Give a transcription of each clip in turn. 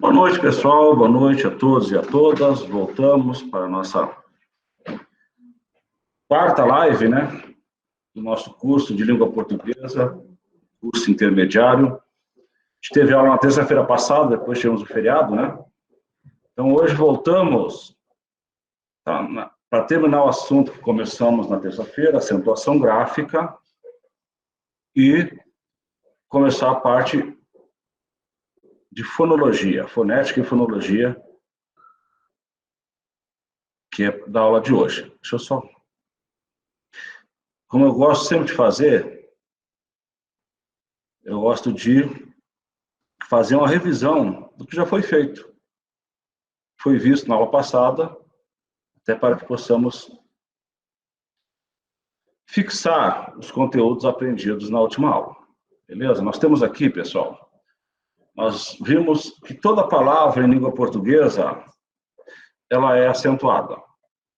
Boa noite, pessoal. Boa noite a todos e a todas. Voltamos para a nossa quarta live, né? Do nosso curso de língua portuguesa, curso intermediário. A gente teve aula na terça-feira passada, depois tivemos o feriado, né? Então, hoje voltamos para terminar o assunto que começamos na terça-feira, acentuação gráfica, e começar a parte de fonologia, fonética e fonologia, que é da aula de hoje. Deixa eu só... Como eu gosto sempre de fazer, eu gosto de fazer uma revisão do que já foi feito. Foi visto na aula passada, até para que possamos fixar os conteúdos aprendidos na última aula. Beleza? Nós temos aqui, pessoal, nós vimos que toda palavra em língua portuguesa, ela é acentuada.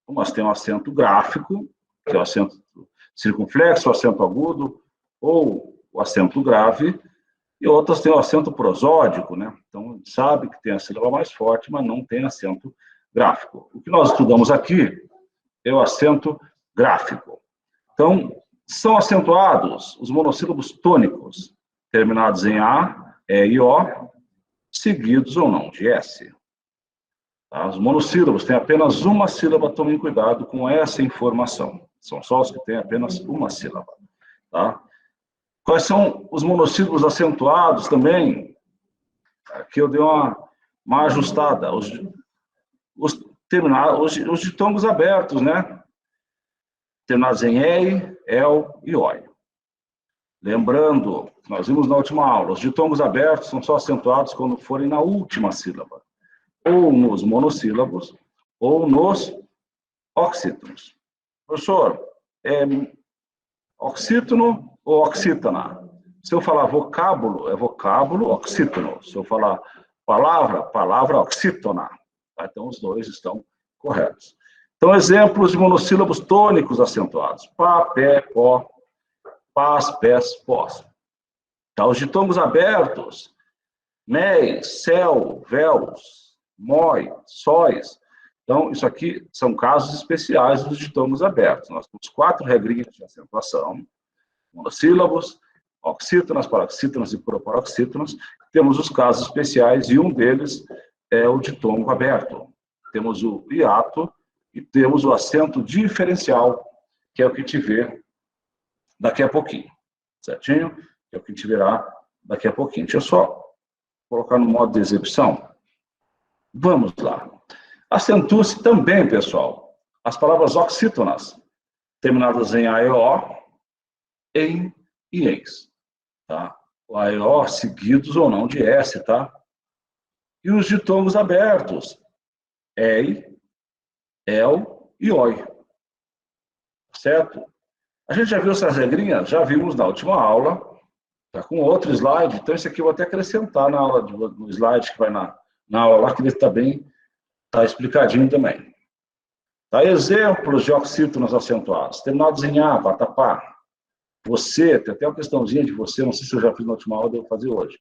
Nós temos um acento gráfico, que é o acento circunflexo, o acento agudo, ou o acento grave, e outras têm o acento prosódico, né? Então, a gente sabe que tem a sílaba mais forte, mas não tem acento gráfico. O que nós estudamos aqui é o acento gráfico. Então, são acentuados os monossílabos tônicos, terminados em A, E e O, seguidos ou não de S. Tá? Os monossílabos têm apenas uma sílaba, tomem cuidado com essa informação. São só os que têm apenas uma sílaba. Tá? Quais são os monossílabos acentuados também? Aqui eu dei uma ajustada. Os ditongos abertos, né? Terminados em EI, EL e OI. Lembrando, nós vimos na última aula, os ditongos abertos são só acentuados quando forem na última sílaba. Ou nos monossílabos, ou nos oxítonos. Professor, oxítono ou oxítona? Se eu falar vocábulo, é vocábulo oxítono. Se eu falar palavra, palavra oxítona. Tá? Então, os dois estão corretos. Então, exemplos de monossílabos tônicos acentuados. Pá, pé, pó, pás, pés, pós. Tá? Os ditongos abertos, méis, céu, véus, mói, sóis. Então, isso aqui são casos especiais dos ditongos abertos. Nós temos 4 regrinhas de acentuação. Monossílabos, oxítonas, paroxítonas e proparoxítonas. Temos os casos especiais e um deles é o ditongo aberto. Temos o hiato e temos o acento diferencial, que é o que te vê daqui a pouquinho. Certinho? Que é o que te verá daqui a pouquinho. Deixa eu só colocar no modo de exibição. Vamos lá. Acentue-se também, pessoal, as palavras oxítonas, terminadas em A e O, em e eis. Tá? O A e O seguidos ou não de S, tá? E os ditongos abertos, EI, EL e OI. Certo? A gente já viu essas regrinhas? Já vimos na última aula, tá com outro slide, então esse aqui eu vou até acrescentar na aula, no slide que vai na aula lá, que ele está explicadinho também. Tá? Exemplos de oxítonos acentuados, terminados em A, vatapá. Você, tem até uma questãozinha de você, não sei se eu já fiz na última aula, devo fazer hoje.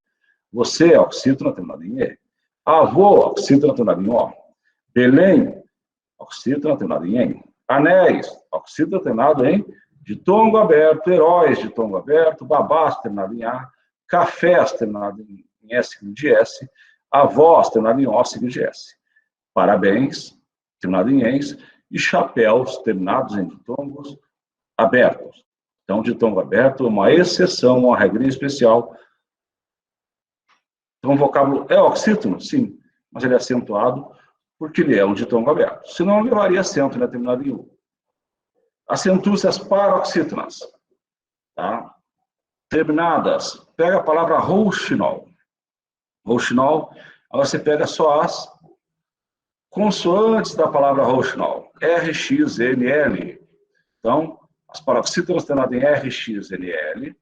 Você é oxítona terminado em E. Avô, oxítona terminado em O. Belém, oxítona terminado em EM. Anéis, oxítona terminado em ditongo aberto. Heróis, ditongo aberto. Babás, terminado em A. Cafés, terminado em S, seguido de S. Avós, terminado em O, seguido de S. Parabéns, terminado em ENS. E chapéus, terminados em ditongos abertos. Então, ditongo aberto é uma exceção, uma regrinha especial. Então, o vocábulo é oxítono? Sim, mas ele é acentuado porque ele é um ditongo aberto. Senão, ele levaria acento, ele é terminado em U. Acentue-se as paroxítonas. Tá? Terminadas. Pega a palavra rouxinol. Rouxinol, agora você pega só as consoantes da palavra rouxinol. R, X, N, L. Então, as paroxítonas terminadas em R, X, N, L.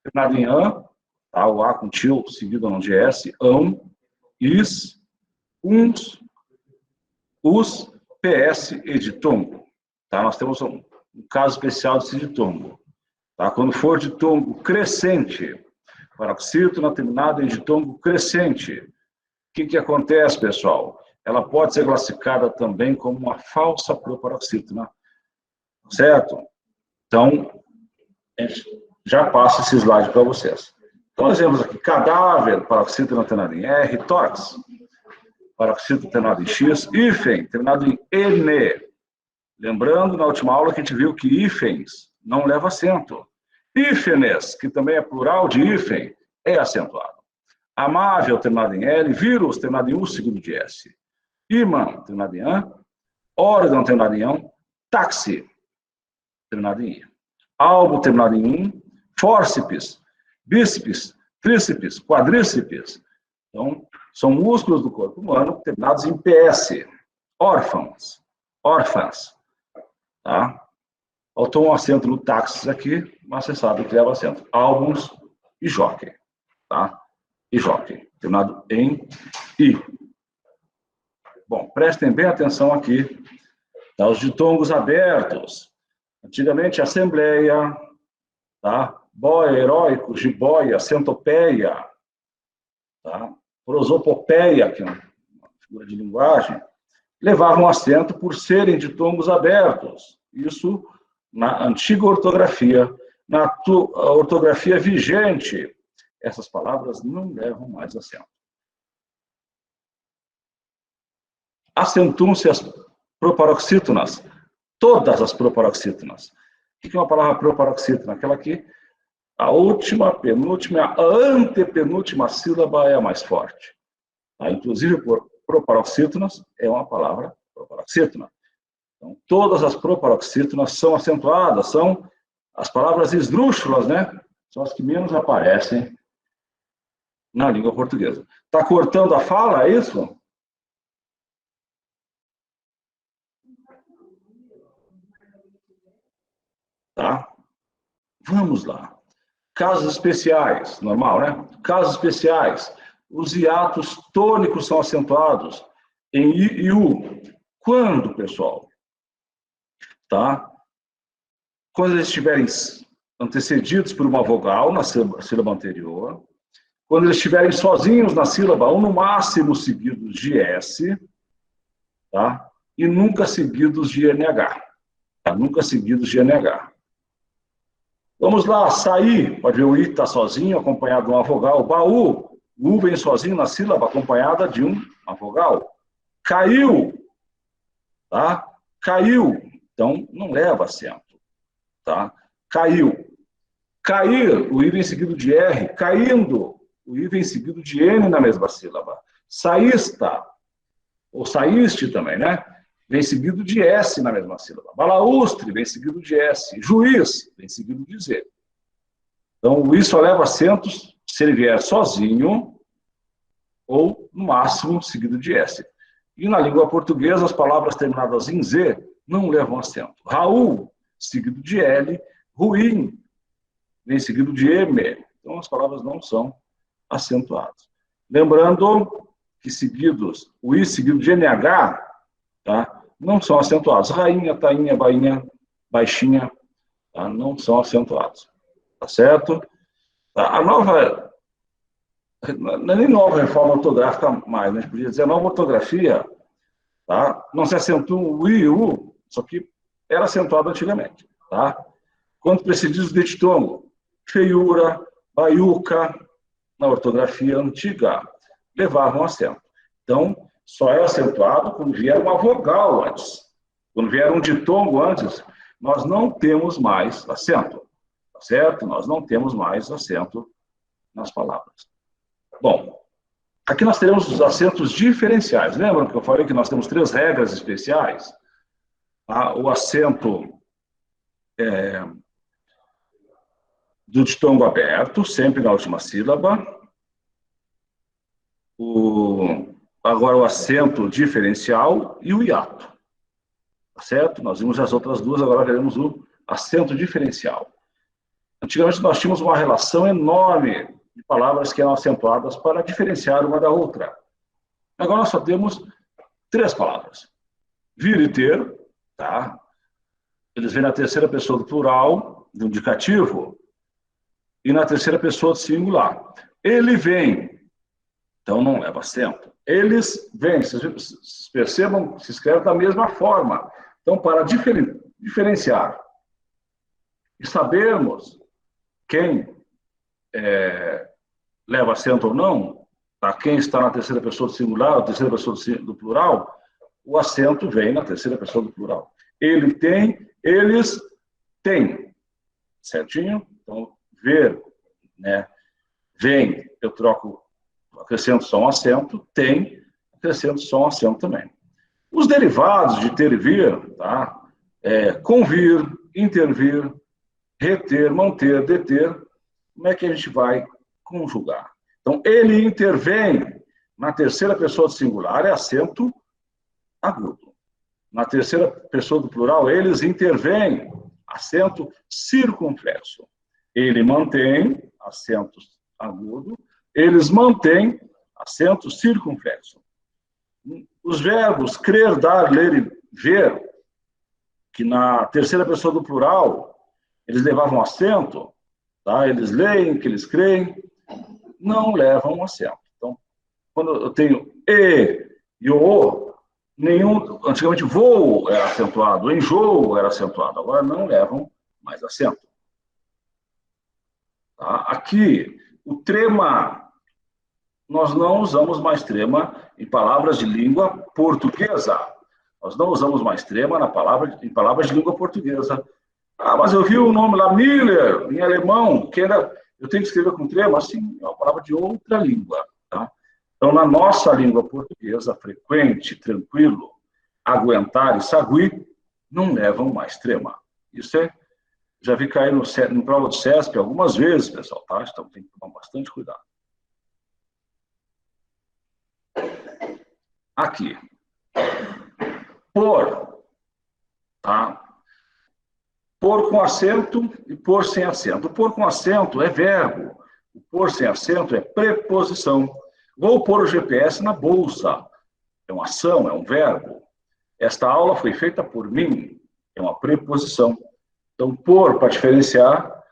Terminado em AN, tá? O A com tio, seguido não de S. AN, IS, UNS, US, PS e ditongo. Tá? Nós temos um caso especial desse ditongo. Tá? Quando for ditongo crescente, paroxítona terminada em ditongo crescente, que acontece, pessoal? Ela pode ser classificada também como uma falsa proparoxítona, certo? Então, a gente já passa esse slide para vocês. Então, nós vemos aqui cadáver, paroxítona terminado em R, tórax, paroxítona terminado em X, hífen, terminado em N. Lembrando, na última aula, que a gente viu que hífens não leva acento. Hífenes, que também é plural de hífen, é acentuado. Amável, terminado em L, vírus, terminado em U, seguido de S. Imã, terminado em AN, órgão, terminado em ão, táxi, terminado em I. Albo, terminado em fórceps, bíceps, tríceps, quadríceps. Então, são músculos do corpo humano terminados em PS. Órfãos, órfãs. Tá? Faltou um acento no táxis aqui, mas você sabe que leva acento. Álbuns e jockey. Tá? E jockey, terminado em I. Bom, prestem bem atenção aqui. Tá? Os ditongos abertos. Antigamente, assembleia, tá? Boia, heróico, jiboia, centopeia, tá? Prosopopeia, que é uma figura de linguagem, levavam acento por serem ditongos abertos. Isso na antiga ortografia. Na ortografia vigente, essas palavras não levam mais acento. Acentuam-se as proparoxítonas, todas as proparoxítonas. O que é uma palavra proparoxítona? Aquela que a última, penúltima, a antepenúltima sílaba é a mais forte. Tá? Inclusive, por proparoxítonas é uma palavra proparoxítona. Então, todas as proparoxítonas são acentuadas, são as palavras esdrúxulas, né? São as que menos aparecem na língua portuguesa. Está cortando a fala, é isso? Tá? Vamos lá. Casos especiais, normal, né? Casos especiais. Os hiatos tônicos são acentuados em I e U. Quando, pessoal? Tá? Quando eles estiverem antecedidos por uma vogal na sílaba anterior, quando eles estiverem sozinhos na sílaba, ou no máximo seguidos de S, tá? E nunca seguidos de NH. Tá? Nunca seguidos de NH. Vamos lá, sair, pode ver o I está sozinho, acompanhado de uma vogal. Baú, o U vem sozinho na sílaba, acompanhada de uma vogal. Caiu, tá? Caiu, então não leva acento, tá? Caiu. Cair, o I vem seguido de R. Caindo, o I vem seguido de N na mesma sílaba. Saísta, ou saíste também, né? Vem seguido de S na mesma sílaba. Balaústre, vem seguido de S. Juiz, vem seguido de Z. Então, o I só leva acentos se ele vier sozinho ou, no máximo, seguido de S. E na língua portuguesa, as palavras terminadas em Z não levam acento. Raul, seguido de L. Ruim, vem seguido de M. Então, as palavras não são acentuadas. Lembrando que seguidos, o I seguido de NH, tá? Não são acentuados. Rainha, tainha, bainha, baixinha, tá? Não são acentuados. Tá certo? A nova, não é nem nova reforma ortográfica mais, né? A gente podia dizer nova ortografia, tá? Não se acentua o I e o U, só que era acentuado antigamente, tá? Quando precedidos de ditongo, feiura, baiuca, na ortografia antiga, levavam acento. Então, só é acentuado quando vier uma vogal antes. Quando vier um ditongo antes, nós não temos mais acento. Tá certo? Nós não temos mais acento nas palavras. Bom, aqui nós teremos os acentos diferenciais. Lembram que eu falei que nós temos 3 regras especiais? O acento do ditongo aberto, sempre na última sílaba. Agora o acento diferencial e o hiato. Tá certo? Nós vimos as outras duas, agora veremos o acento diferencial. Antigamente nós tínhamos uma relação enorme de palavras que eram acentuadas para diferenciar uma da outra. Agora nós só temos 3 palavras. Vir e ter, tá? Eles vêm na terceira pessoa do plural, do indicativo, e na terceira pessoa do singular. Ele vem, então não leva acento. eles vêm, vocês percebam, se escreve da mesma forma. Então, para diferenciar e sabermos quem leva acento ou não, tá? Quem está na terceira pessoa do singular, na terceira pessoa do plural, o acento vem na terceira pessoa do plural. Ele tem, eles têm. Certinho? Então, ver, né? Vem, eu troco, acrescento só um acento, tem, acrescento só um acento também. Os derivados de ter e vir, tá? Convir, intervir, reter, manter, deter, como é que a gente vai conjugar? Então, ele intervém na terceira pessoa do singular, é acento agudo. Na terceira pessoa do plural, eles intervêm, acento circunflexo. Ele mantém, acento agudo, eles mantêm, acento circunflexo. Os verbos crer, dar, ler e ver, que na terceira pessoa do plural, eles levavam acento, tá? Eles leem, que eles creem, não levam acento. Então, quando eu tenho e o, antigamente voo era acentuado, enjoo era acentuado, agora não levam mais acento. Tá? Aqui, o trema, nós não usamos mais trema em palavras de língua portuguesa. Nós não usamos mais trema em palavras de língua portuguesa. Ah, mas eu vi o nome lá, Miller, em alemão, que era, eu tenho que escrever com trema, assim, é uma palavra de outra língua. Tá? Então, na nossa língua portuguesa, frequente, tranquilo, aguentar e sagui, não levam mais trema. Isso já vi cair no prova do CESP algumas vezes, pessoal, tá? Então tem que tomar bastante cuidado. Aqui. Por, tá? Por com acento e por sem acento. O por com acento é verbo. O por sem acento é preposição. Vou pôr o GPS na bolsa. É uma ação, é um verbo. Esta aula foi feita por mim. É uma preposição. Então, por, para diferenciar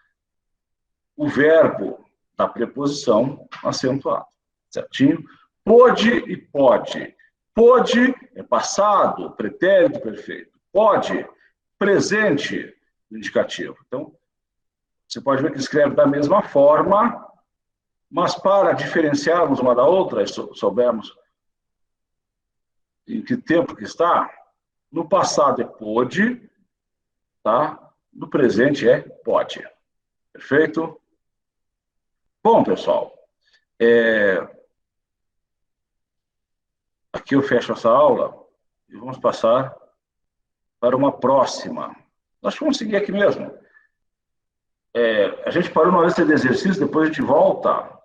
o verbo da preposição acentuado. Certinho? Pôde e pode. Pôde é passado, pretérito perfeito. Pode, presente indicativo. Então, você pode ver que escreve da mesma forma, mas para diferenciarmos uma da outra, soubermos em que tempo que está, no passado é pôde, tá? No presente é pode. Perfeito? Bom, pessoal, aqui eu fecho essa aula e vamos passar para uma próxima. Nós vamos seguir aqui mesmo. A gente parou na lista de exercícios, depois a gente volta.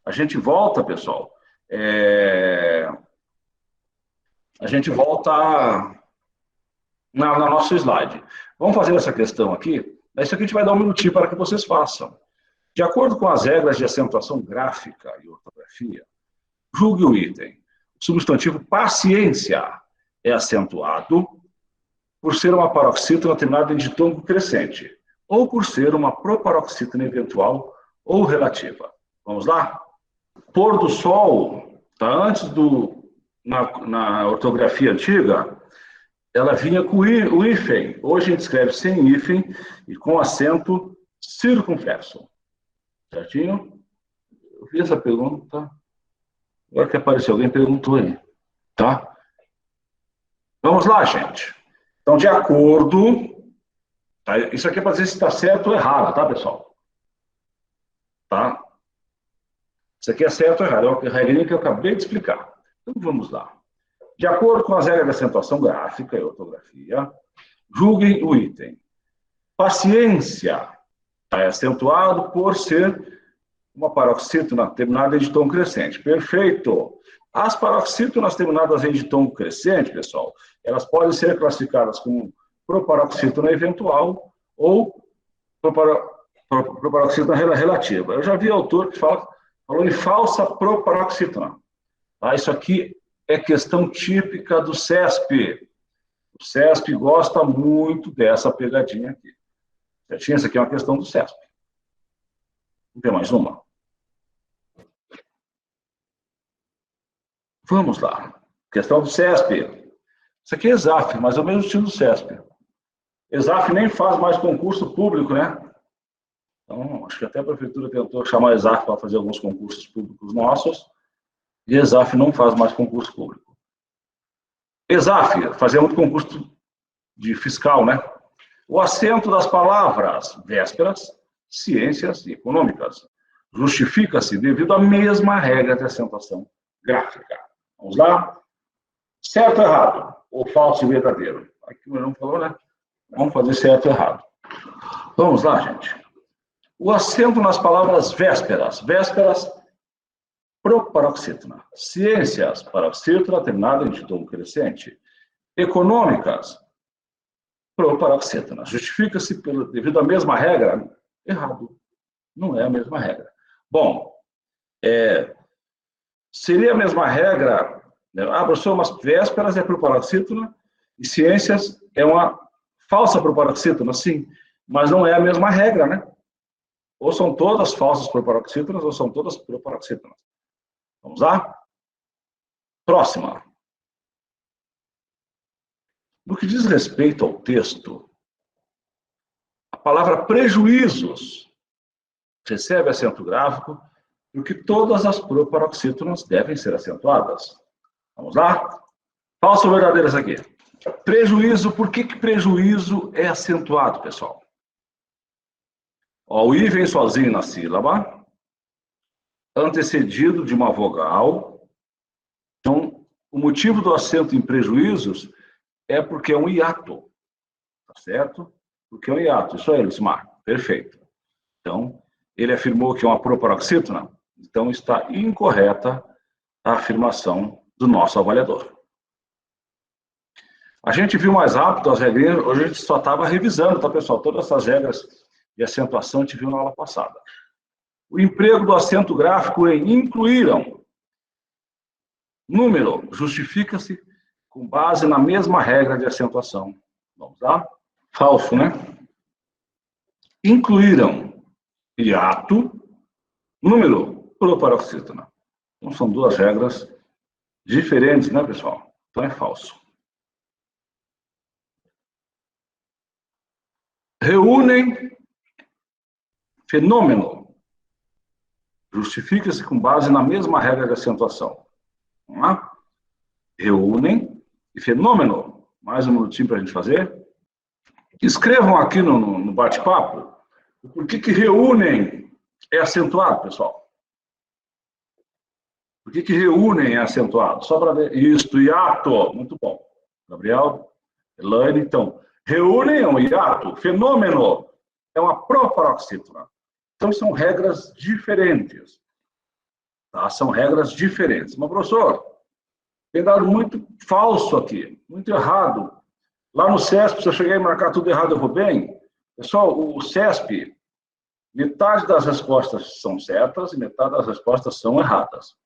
A gente volta, pessoal. A gente volta na nosso slide. Vamos fazer essa questão aqui. Isso aqui a gente vai dar um minutinho para que vocês façam. De acordo com as regras de acentuação gráfica e ortografia, julgue o item. O substantivo paciência é acentuado por ser uma paroxítona terminada em ditongo crescente, ou por ser uma proparoxítona eventual ou relativa. Vamos lá? Pôr do sol, tá? Antes na ortografia antiga, ela vinha com o hífen. Hoje a gente escreve sem hífen e com acento circunflexo. Certinho? Eu fiz essa pergunta. Agora que apareceu, alguém perguntou aí. Tá? Vamos lá, gente. Então, de acordo... Tá? Isso aqui é para dizer se está certo ou errado, tá, pessoal? Tá? Isso aqui é certo ou errado. É a regrinha que eu acabei de explicar. Então, vamos lá. De acordo com as regras de acentuação gráfica e ortografia, julguem o item. Paciência é acentuado por ser uma paroxítona terminada em ditongo crescente. Perfeito. As paroxítonas terminadas em ditongo crescente, pessoal, elas podem ser classificadas como proparoxítona eventual ou proparoxítona relativa. Eu já vi autor que falou em falsa proparoxítona. Tá? Isso aqui é questão típica do CESP. O CESP gosta muito dessa pegadinha aqui. Certinho? Essa aqui é uma questão do CESP. Não tem mais uma? Vamos lá. Questão do CESP. Isso aqui é ESAF, mas é o mesmo estilo do CESP. ESAF nem faz mais concurso público, né? Então, acho que até a prefeitura tentou chamar a ESAF para fazer alguns concursos públicos nossos, e a ESAF não faz mais concurso público. ESAF fazia muito concurso de fiscal, né? O acento das palavras vésperas, ciências e econômicas justifica-se devido à mesma regra de acentuação gráfica. Vamos lá? Certo ou errado? Ou falso e verdadeiro? Aqui o meu não falou, né? Vamos fazer certo ou errado. Vamos lá, gente. O acento nas palavras vésperas. Vésperas, proparoxítona. Ciências, paroxítona, terminada em título crescente. Econômicas, proparoxítona. Justifica-se devido à mesma regra? Errado. Não é a mesma regra. Bom, seria a mesma regra, né? Professor, mas vésperas é proparoxítona e ciências é uma falsa proparoxítona, sim, mas não é a mesma regra, né? Ou são todas falsas proparoxítonas ou são todas proparoxítonas. Vamos lá? Próxima. No que diz respeito ao texto, a palavra prejuízos recebe acento gráfico porque todas as proparoxítonas devem ser acentuadas. Vamos lá? Falso ou verdadeiro isso aqui? Prejuízo, por que prejuízo é acentuado, pessoal? Ó, o I vem sozinho na sílaba, antecedido de uma vogal. Então, o motivo do acento em prejuízos é porque é um hiato. Tá certo? Porque é um hiato. Isso aí, Lucismar. Perfeito. Então, ele afirmou que é uma proparoxítona, então está incorreta a afirmação do nosso avaliador. A gente viu mais rápido as regrinhas, hoje a gente só estava revisando, tá, pessoal? Todas essas regras de acentuação a gente viu na aula passada. O emprego do acento gráfico em incluíram. Número justifica-se com base na mesma regra de acentuação. Vamos lá? Falso, né? Incluíram hiato, número, proparoxítona. Então, são duas regras diferentes, né, pessoal? Então, é falso. Reúnem fenômeno. Justifica-se com base na mesma regra de acentuação. Vamos lá? Reúnem e fenômeno. Mais um minutinho para a gente fazer. Escrevam aqui no bate-papo por que reúnem é acentuado, pessoal. Por que reúnem é acentuado? Só para ver. Isto, hiato. Muito bom. Gabriel, Elaine, então. Reúnem é um hiato. Fenômeno é uma proparoxítona. Então, são regras diferentes. Tá? São regras diferentes. Mas, professor, tem dado muito falso aqui, muito errado. Lá no CESP, se eu chegar e marcar tudo errado, eu vou bem? Pessoal, o CESP, metade das respostas são certas e metade das respostas são erradas.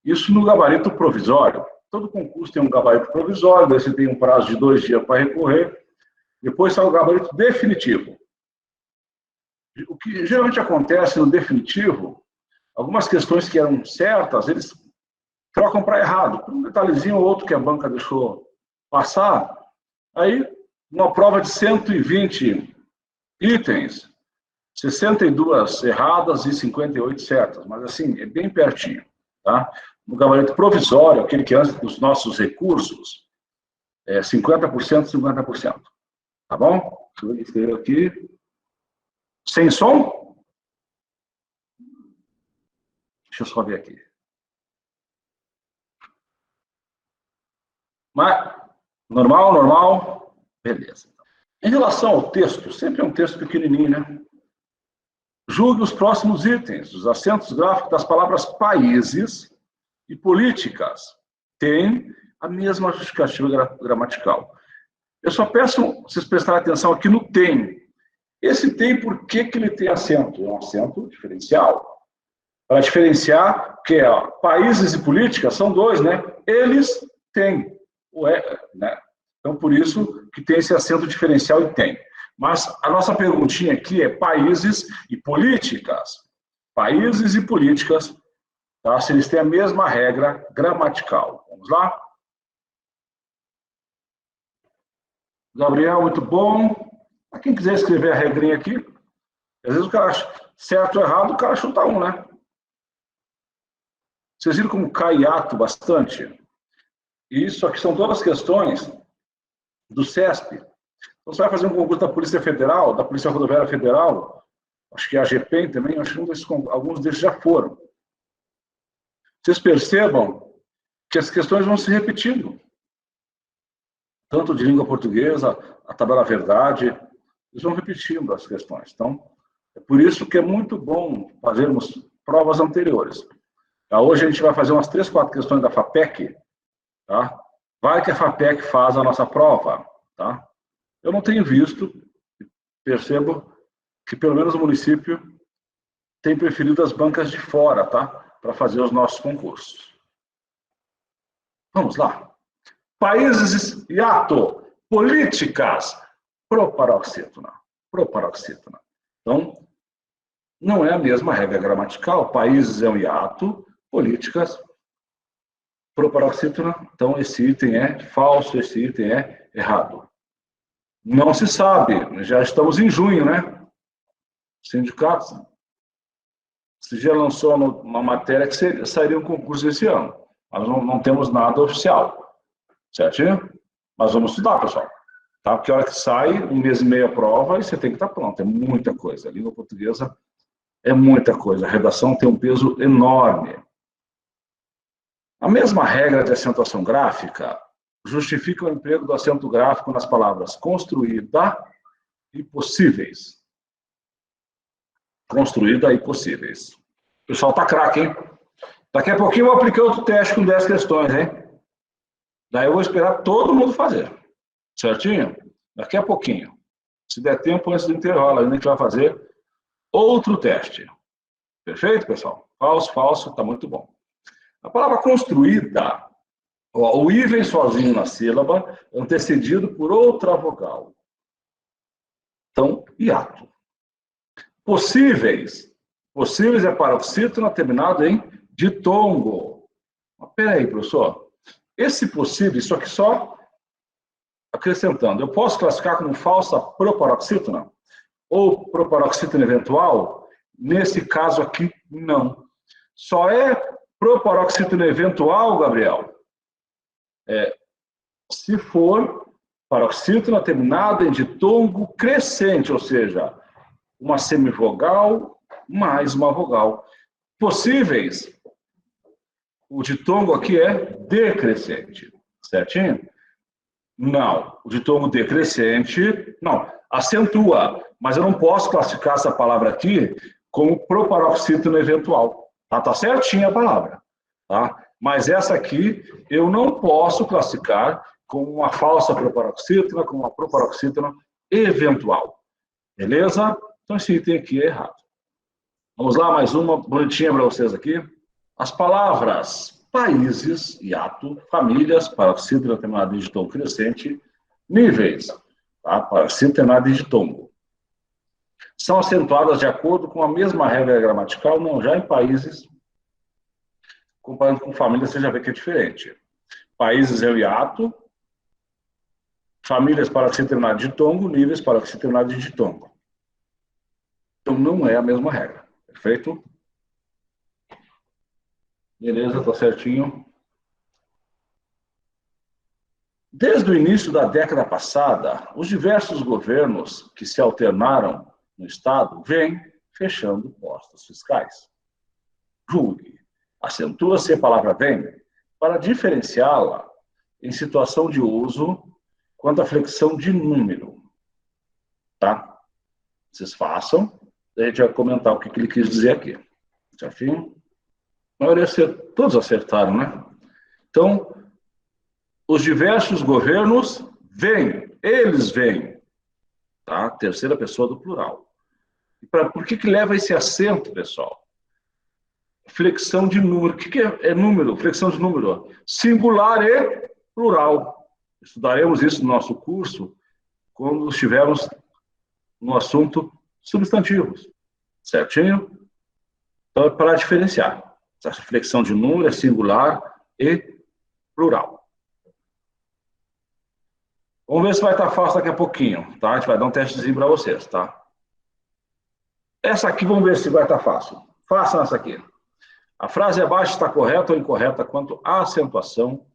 Isso no gabarito provisório. Todo concurso tem um gabarito provisório, daí você tem um prazo de 2 dias para recorrer. Depois sai o gabarito definitivo. O que geralmente acontece no definitivo, algumas questões que eram certas, eles trocam para errado. Por um detalhezinho ou outro que a banca deixou passar, aí, uma prova de 120 itens, 62 erradas e 58 certas, mas assim, é bem pertinho, tá? No gabarito provisório, aquele que antes dos nossos recursos, é 50%, 50%. Tá bom? Deixa eu escrever aqui. Sem som? Deixa eu só ver aqui. Mas, normal. Beleza. Em relação ao texto, sempre é um texto pequenininho, né? Julgue os próximos itens. Os acentos gráficos das palavras países e políticas têm a mesma justificativa gramatical. Eu só peço vocês prestarem atenção aqui no tem. Esse tem, por que ele tem acento? É um acento diferencial. Para diferenciar, que países e políticas são dois, né? Eles têm. Né? Então, por isso que tem esse acento diferencial e tem. Mas a nossa perguntinha aqui é países e políticas. Países e políticas tá? Se eles têm a mesma regra gramatical. Vamos lá? Gabriel, muito bom. Quem quiser escrever a regrinha aqui, às vezes o cara acha certo ou errado, o cara chuta um, né? Vocês viram como cai hiato bastante? Isso aqui são todas as questões do CESP. Então, você vai fazer um concurso da Polícia Federal, da Polícia Rodoviária Federal, acho que a GPEM também, acho que alguns deles já foram. Vocês percebam que as questões vão se repetindo. Tanto de língua portuguesa, a tabela verdade, eles vão repetindo as questões. Então, é por isso que é muito bom fazermos provas anteriores. Tá? Hoje a gente vai fazer umas 3, 4 questões da FAPEC. Tá? Vai que a FAPEC faz a nossa prova. Tá? Eu não tenho visto, percebo que pelo menos o município tem preferido as bancas de fora, tá? Para fazer os nossos concursos. Vamos lá. Países hiato, políticas, proparoxítona. Proparoxítona. Então, não é a mesma regra gramatical. Países é um hiato, políticas, proparoxítona. Então, esse item é falso, esse item é errado. Não se sabe, já estamos em junho, né? Sindicatos, se já lançou uma matéria que sairia um concurso esse ano. Nós não temos nada oficial, certinho? Mas vamos estudar, pessoal. Tá? Porque a hora que sai, 1 mês e meio a prova, e você tem que estar pronto. É muita coisa. A língua portuguesa é muita coisa. A redação tem um peso enorme. A mesma regra de acentuação gráfica justifica o emprego do acento gráfico nas palavras construída e possíveis. Construída e possíveis. O pessoal tá craque, hein? Daqui a pouquinho eu vou aplicar outro teste com 10 questões, hein? Daí eu vou esperar todo mundo fazer. Certinho? Daqui a pouquinho. Se der tempo, antes do intervalo, a gente vai fazer outro teste. Perfeito, pessoal? Falso, falso, tá muito bom. A palavra construída, o I vem sozinho na sílaba, antecedido por outra vogal. Então, hiato. Possíveis. Possíveis é paroxítona terminado em ditongo. Mas peraí, professor. Esse possível, isso aqui só acrescentando. Eu posso classificar como falsa proparoxítona? Ou proparoxítona eventual? Nesse caso aqui, não. Só é proparoxítona eventual, Gabriel, se for paroxítona terminada em ditongo crescente, ou seja, uma semivogal mais uma vogal. Possíveis, o ditongo aqui é decrescente, certinho? Não, o ditongo decrescente, não, acentua, mas eu não posso classificar essa palavra aqui como proparoxítona eventual. Tá certinha a palavra, tá? Mas essa aqui eu não posso classificar como uma falsa proparoxítona, como uma proparoxítona eventual. Beleza? Então esse item aqui é errado. Vamos lá, mais uma bonitinha para vocês aqui. As palavras países, hiato, famílias, paroxítona terminada em ditongo crescente, níveis, tá? Paroxítona terminada em ditongo. São acentuadas de acordo com a mesma regra gramatical, não já em países, comparando com famílias, você já vê que é diferente. Países é o hiato, famílias paroxítona terminada em ditongo, níveis paroxítona terminada em ditongo. Então não é a mesma regra. Perfeito? Beleza, tá certinho. Desde o início da década passada, os diversos governos que se alternaram no Estado vêm fechando postos fiscais. Julgue, acentua-se a palavra vem para diferenciá-la em situação de uso quanto à flexão de número. Tá? Vocês façam, a gente vai comentar o que ele quis dizer aqui. Certinho? A maioria, todos acertaram, né? Então, os diversos governos vêm, eles vêm, tá? Terceira pessoa do plural. E por que leva esse acento, pessoal? Flexão de número. O que é número? Flexão de número. Singular e plural. Estudaremos isso no nosso curso quando estivermos no assunto substantivos. Certinho? Então, é para diferenciar. Essa flexão de número é singular e plural. Vamos ver se vai estar fácil daqui a pouquinho, tá? A gente vai dar um testezinho para vocês, tá? Essa aqui, vamos ver se vai estar fácil. Façam essa aqui. A frase abaixo está correta ou incorreta quanto à acentuação.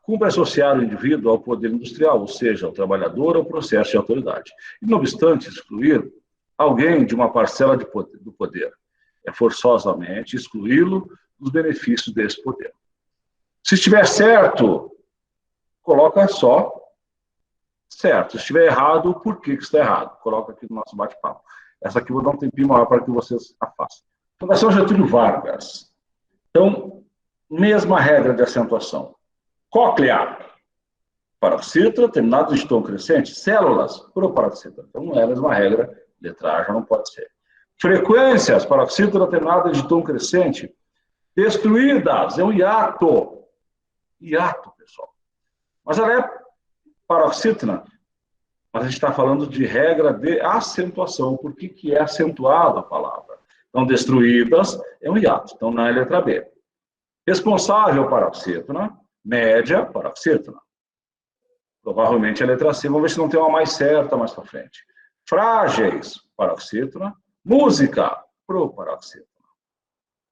Cumpre associar o indivíduo ao poder industrial, ou seja, ao trabalhador, ao processo de autoridade. E, não obstante, excluir alguém de uma parcela do poder é forçosamente excluí-lo dos benefícios desse poder. Se estiver certo, coloca só certo. Se estiver errado, por que está errado? Coloca aqui no nosso bate-papo. Essa aqui eu vou dar um tempinho maior para que vocês a façam. Fundação Getúlio Vargas. Então, mesma regra de acentuação. Cóclea, paroxítona, terminado de tom crescente. Células, proparoxítona. Então, não é a mesma regra. Letra A já não pode ser. Frequências, paroxítona, terminada de tom crescente. Destruídas, é um hiato. Hiato, pessoal. Mas ela é paroxítona. Mas a gente está falando de regra de acentuação. Por que é acentuada a palavra? Então, destruídas é um hiato. Então, não é a letra B. Responsável, paroxítona. Média, paroxítona. Provavelmente a letra C. Vamos ver se não tem uma mais certa mais para frente. Frágeis, paroxítona. Música, proparoxítona.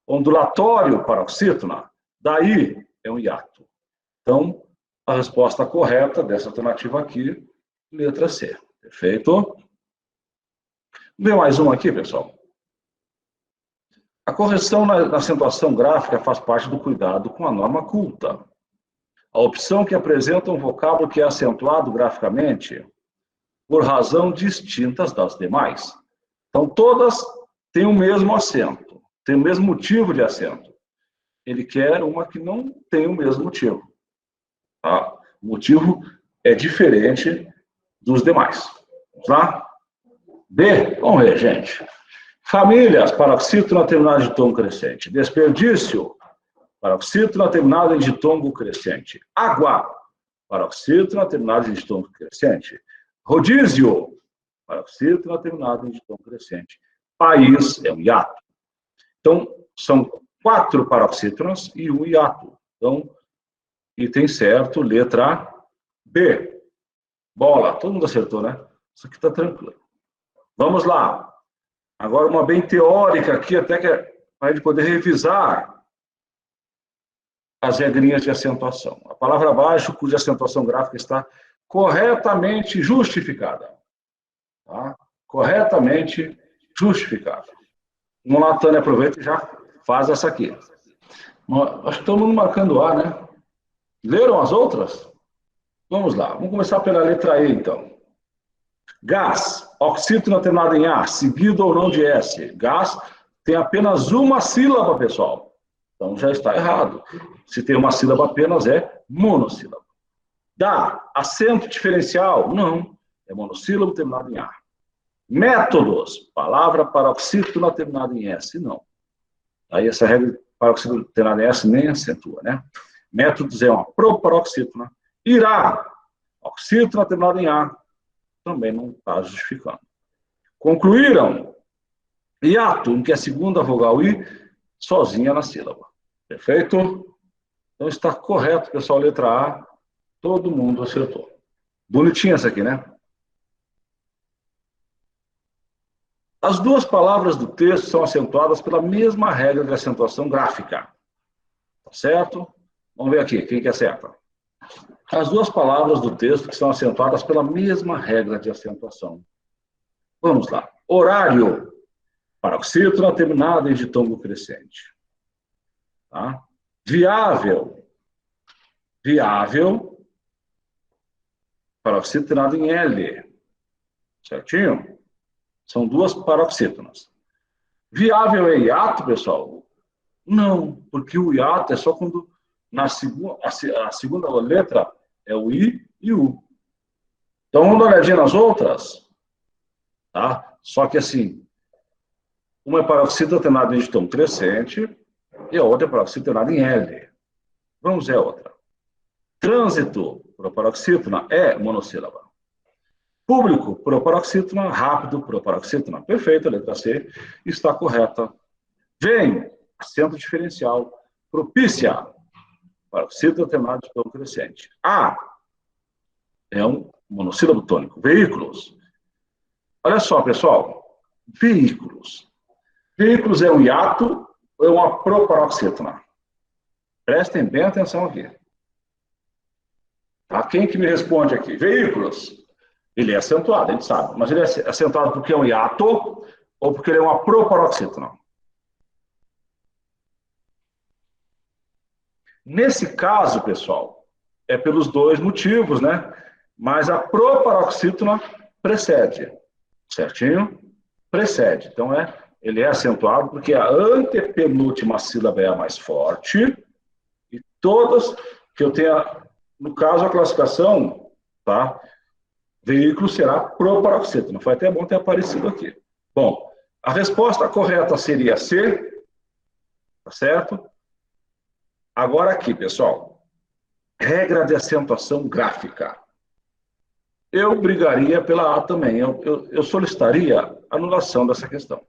Ondulatório, paroxítona. Daí é um hiato. Então, a resposta correta dessa alternativa aqui, letra C. Perfeito? Vamos ver mais um aqui, pessoal. A correção na acentuação gráfica faz parte do cuidado com a norma culta. A opção que apresenta um vocábulo que é acentuado graficamente por razão distintas das demais. Então, todas têm o mesmo acento, têm o mesmo motivo de acento. Ele quer uma que não tem o mesmo motivo. Tá? O motivo é diferente dos demais. Vamos lá? B, vamos ver, gente. Famílias, paroxítona terminada de tom crescente. Desperdício, paroxítona terminada de tom crescente. Água, paroxítona terminada de tom crescente. Rodízio, paroxítona terminada de tom crescente. País é um hiato. Então, são 4 paroxítonas e um hiato. Então, item certo, letra B. Bola, todo mundo acertou, né? Isso aqui está tranquilo. Vamos lá. Agora uma bem teórica aqui, até que para a gente poder revisar as regrinhas de acentuação. A palavra abaixo, cuja acentuação gráfica está corretamente justificada. Tá? Corretamente justificada. Vamos lá, Tânia, aproveita e já faz essa aqui. Acho que todo mundo marcando A, né? Leram as outras? Vamos lá, vamos começar pela letra E, então. Gás, oxítona terminada em A, seguido ou não de S. Gás tem apenas uma sílaba, pessoal. Então já está errado. Se tem uma sílaba apenas, é monossílaba. Dá, acento diferencial? Não. É monossílabo terminado em A. Métodos, palavra paroxítona terminada em S? Não. Aí essa regra paroxítona terminada em S nem acentua, né? Métodos é uma proparoxítona. Irá, oxítona terminada em A, também não está justificando. Concluíram, hiato, em que a segunda vogal I sozinha na sílaba. Perfeito? Então está correto, pessoal, letra A, todo mundo acertou. Bonitinha essa aqui, né? As duas palavras do texto são acentuadas pela mesma regra de acentuação gráfica. Tá certo? Vamos ver aqui, quem que acerta? As duas palavras do texto que são acentuadas pela mesma regra de acentuação. Vamos lá. Horário, paroxítona terminada em ditongo crescente. Tá? Viável, viável, paroxítona terminada em L. Certinho? São duas paroxítonas. Viável é hiato, pessoal? Não, porque o hiato é só quando a segunda letra é o I e o U. Então, vamos dar uma olhadinha nas outras. Tá? Só que assim, uma é paroxítona terminada em ditongo crescente e a outra é paroxítona terminada em L. Vamos ver a outra. Trânsito, proparoxítona, é monossílaba. Público, proparoxítona, rápido, proparoxítona. Perfeito, a letra C está correta. Vem, acento diferencial, propícia, paroxítono terminado de tom crescente. A é um monossílabo tônico. Veículos. Olha só, pessoal. Veículos. Veículos é um hiato ou é uma proparoxítona? Prestem bem atenção aqui. Tá? Quem que me responde aqui? Veículos. Ele é acentuado, a gente sabe. Mas ele é acentuado porque é um hiato ou porque ele é uma proparoxítona? Nesse caso, pessoal, é pelos dois motivos, né? Mas a proparoxítona precede. Certinho? Precede. Então, ele é acentuado porque a antepenúltima sílaba é a mais forte e todas que eu tenha, no caso, a classificação, tá? Veículo será proparoxítona. Foi até bom ter aparecido aqui. Bom, a resposta correta seria C, tá certo? Agora aqui, pessoal, regra de acentuação gráfica. Eu brigaria pela A também. Eu solicitaria a anulação dessa questão.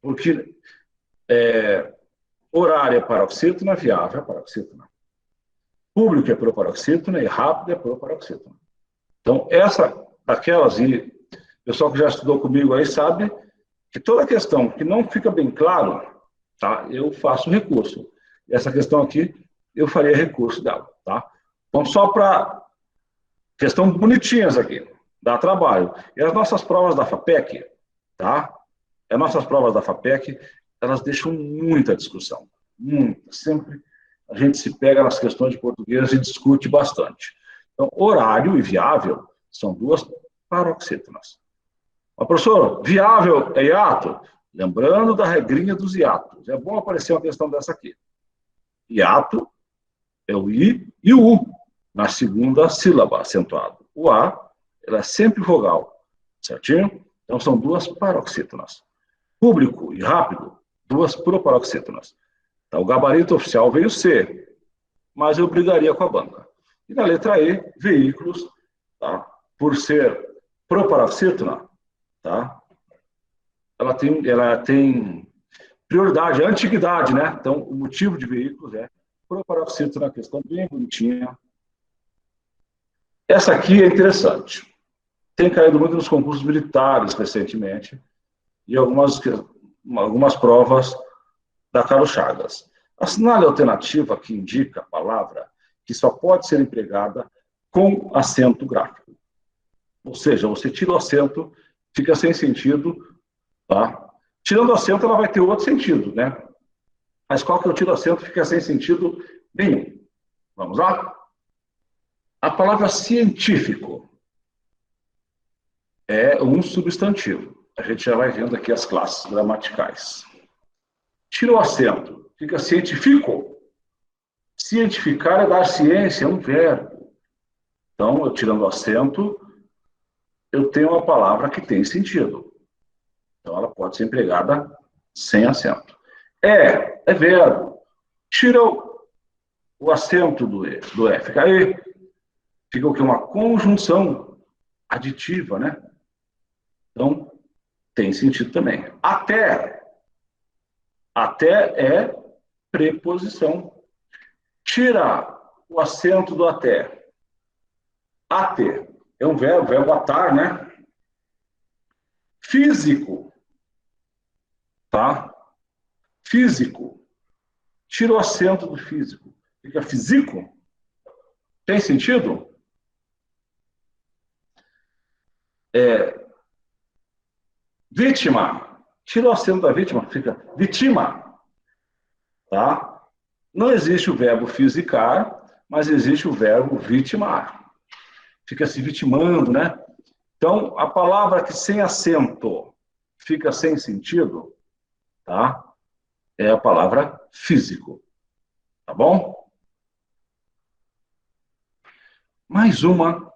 Porque horário é paroxítona, viável é paroxítona. Público é proparoxítona e rápido é proparoxítona. Então, daquelas, e o pessoal que já estudou comigo aí sabe que toda questão que não fica bem claro, tá, eu faço recurso. E essa questão aqui, eu faria recurso dela, tá? Então, só para questão bonitinhas aqui, dá trabalho. E as nossas provas da FAPEC, tá? As nossas provas da FAPEC, elas deixam muita discussão. Muita. Sempre a gente se pega nas questões de português e discute bastante. Então, horário e viável são duas paroxítonas. Mas, professor, viável é hiato? Lembrando da regrinha dos hiatos. É bom aparecer uma questão dessa aqui. Hiato é o I e o U, na segunda sílaba, acentuado. O A, ela é sempre vogal, certinho? Então, são duas paroxítonas. Público e rápido, duas proparoxítonas. Então, o gabarito oficial veio C, mas eu brigaria com a banca. E na letra E, veículos, tá? Por ser proparoxítona, tá? Ela tem prioridade, antiguidade, né? Então, o motivo de veículos é proparoxítona, questão bem bonitinha. Essa aqui é interessante. Tem caído muito nos concursos militares recentemente e algumas provas da Carlos Chagas. Assinale a alternativa que indica a palavra que só pode ser empregada com acento gráfico. Ou seja, você tira o acento, fica sem sentido, tá? Tirando o acento, ela vai ter outro sentido, né? Mas qual que eu tiro o acento, fica sem sentido nenhum. Vamos lá? A palavra científico é um substantivo. A gente já vai vendo aqui as classes gramaticais. Tira o acento, fica científico. Cientificar é dar ciência, é um verbo. Então, eu tirando o acento, eu tenho uma palavra que tem sentido. Então, ela pode ser empregada sem acento. É verbo. Tira o acento do E, fica aí. Fica o quê? Uma conjunção aditiva, né? Então, tem sentido também. Até é preposição. Tira o acento do até. Até é um verbo atar, né? Físico. Tá? Físico. Tira o acento do físico. Fica físico. Tem sentido? Vítima. Tira o acento da vítima, fica vítima. Tá? Não existe o verbo fisicar, mas existe o verbo vitimar. Fica se vitimando, né? Então, a palavra que sem acento fica sem sentido, tá? É a palavra físico. Tá bom? Mais uma,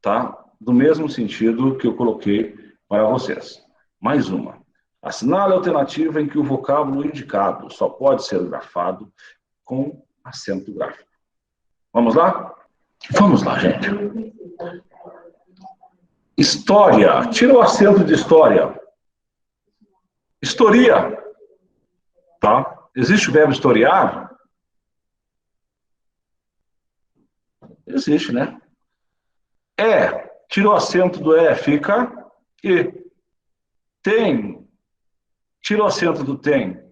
tá? Do mesmo sentido que eu coloquei para vocês. Mais uma. Assinale a alternativa em que o vocábulo indicado só pode ser grafado com acento gráfico. Vamos lá? Vamos lá, gente. História. Tira o acento de história. Historia. Tá? Existe o verbo historiar? Existe, né? É, tira o acento do é, fica e. Tem, tira o acento do tem.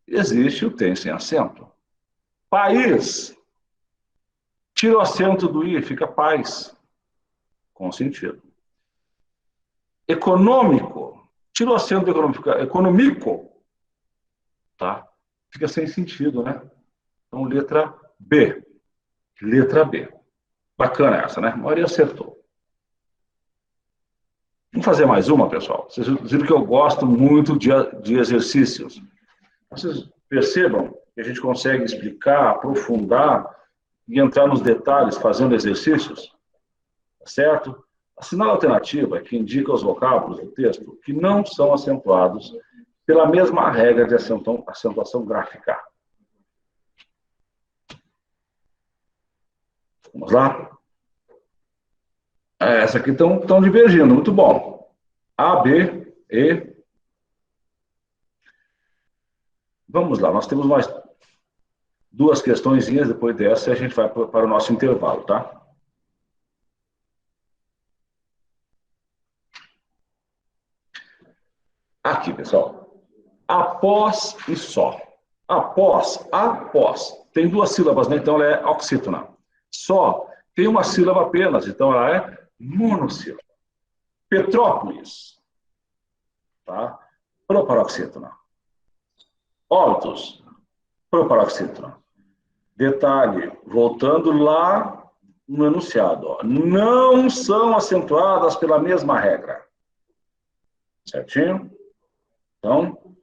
Existe o tem sem acento. País, tira o acento do i, fica paz, com sentido. Econômico, tira o acento do econômico, fica econômico, tá? Fica sem sentido, né? Então, letra B. Letra B. Bacana essa, né? A maioria acertou. Vamos fazer mais uma, pessoal. Vocês viram que eu gosto muito de exercícios. Vocês percebam que a gente consegue explicar, aprofundar e entrar nos detalhes fazendo exercícios, tá certo? A sinal alternativa é que indica os vocábulos do texto que não são acentuados pela mesma regra de acentuação gráfica. Vamos lá? Essa aqui estão divergindo, muito bom. A, B, E. Vamos lá, nós temos mais duas questõezinhas depois dessa e a gente vai para o nosso intervalo, tá? Aqui, pessoal. Após e só. Após. Tem duas sílabas, né? Então ela é oxítona. Só tem uma sílaba apenas, então ela é monossílaba. Petrópolis, tá? Proparoxítona. Hortos, proparoxítona. Detalhe, voltando lá no enunciado, ó, não são acentuadas pela mesma regra. Certinho? Então,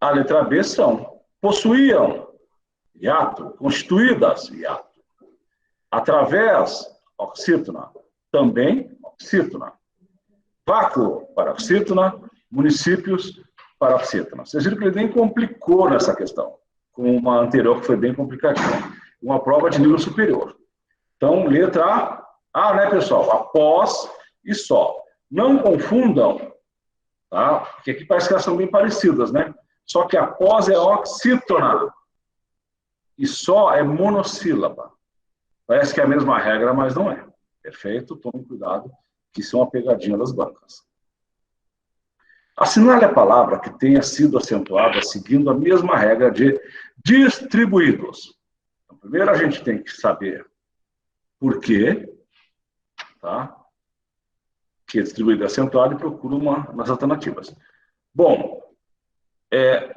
a letra B são possuíam, hiato, constituídas, hiato. Através, oxítona, também oxítona. Vácuo, paroxítona, municípios, paroxítona. Vocês viram que ele nem complicou nessa questão, com uma anterior que foi bem complicadinha. Uma prova de nível superior. Então, letra A, né, pessoal? Após e só. Não confundam, tá? Porque aqui parece que elas são bem parecidas, né? Só que após é oxítona e só é monossílaba. Parece que é a mesma regra, mas não é. Perfeito? Tomem cuidado, que isso é uma pegadinha das bancas. Assinale a palavra que tenha sido acentuada seguindo a mesma regra de distribuídos. Então, primeiro a gente tem que saber por quê, tá? Que é distribuído acentuado e procura uma nas alternativas. Bom,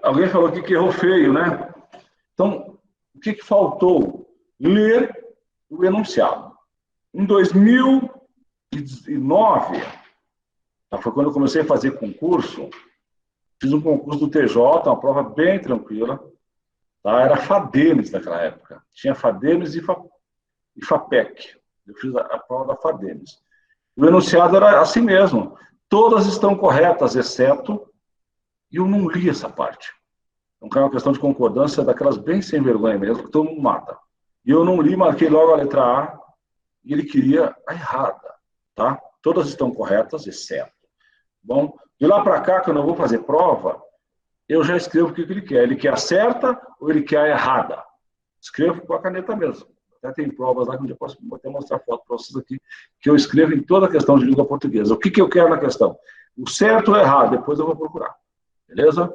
alguém falou aqui que errou feio, né? Então, o que faltou? Ler o enunciado. Em 2009, foi quando eu comecei a fazer concurso, fiz um concurso do TJ, uma prova bem tranquila, tá? Era FADEMES naquela época. Tinha FADEMES e FAPEC. Eu fiz a prova da FADEMES. O enunciado era assim mesmo. Todas estão corretas, exceto... E eu não li essa parte. Então, é uma questão de concordância daquelas bem sem vergonha mesmo, que todo mundo mata. E eu não li, marquei logo a letra A, e ele queria a errada, tá? Todas estão corretas, exceto. Bom, de lá para cá, que eu não vou fazer prova, eu já escrevo o que ele quer. Ele quer a certa ou ele quer a errada? Escrevo com a caneta mesmo. Até tem provas lá que eu posso até mostrar foto para vocês aqui, que eu escrevo em toda a questão de língua portuguesa. O que eu quero na questão? O certo ou o errado? Depois eu vou procurar. Beleza?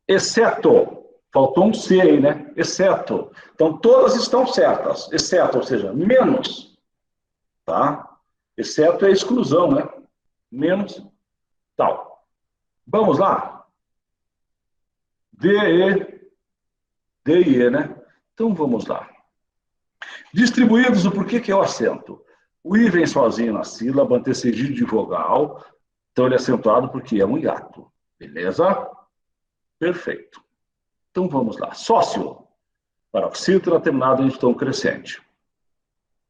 Exceto. Faltou um C aí, né? Exceto. Então, todas estão certas. Exceto, ou seja, menos. Tá? Exceto é exclusão, né? Menos tal. Vamos lá? D, e, né? Então, vamos lá. Distribuídos, o porquê que é o acento? O I vem sozinho na sílaba, antecedido de vogal, então ele é acentuado porque é um hiato. Beleza? Perfeito. Então, vamos lá. Sócio, paroxítona terminado em tom crescente.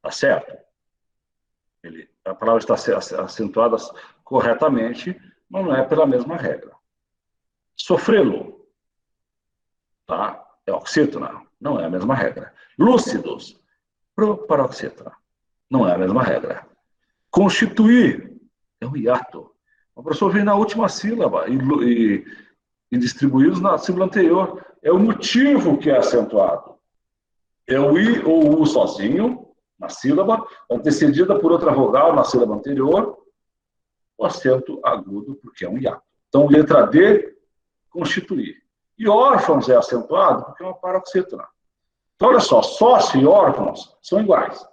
Tá certo? A palavra está acentuada corretamente, mas não é pela mesma regra. Sofrê-lo, tá? É oxítona, não é a mesma regra. Lúcidos, paroxítona, não é a mesma regra. Constituir, é um hiato. O professor vem na última sílaba e distribuídos na sílaba anterior. É o motivo que é acentuado. É o I ou o U sozinho, na sílaba, antecedida por outra vogal na sílaba anterior, o acento agudo, porque é um hiato. Então, letra D, constituir. E órfãos é acentuado porque é uma paroxítona. Então, olha só, sócio e órfãos são iguais.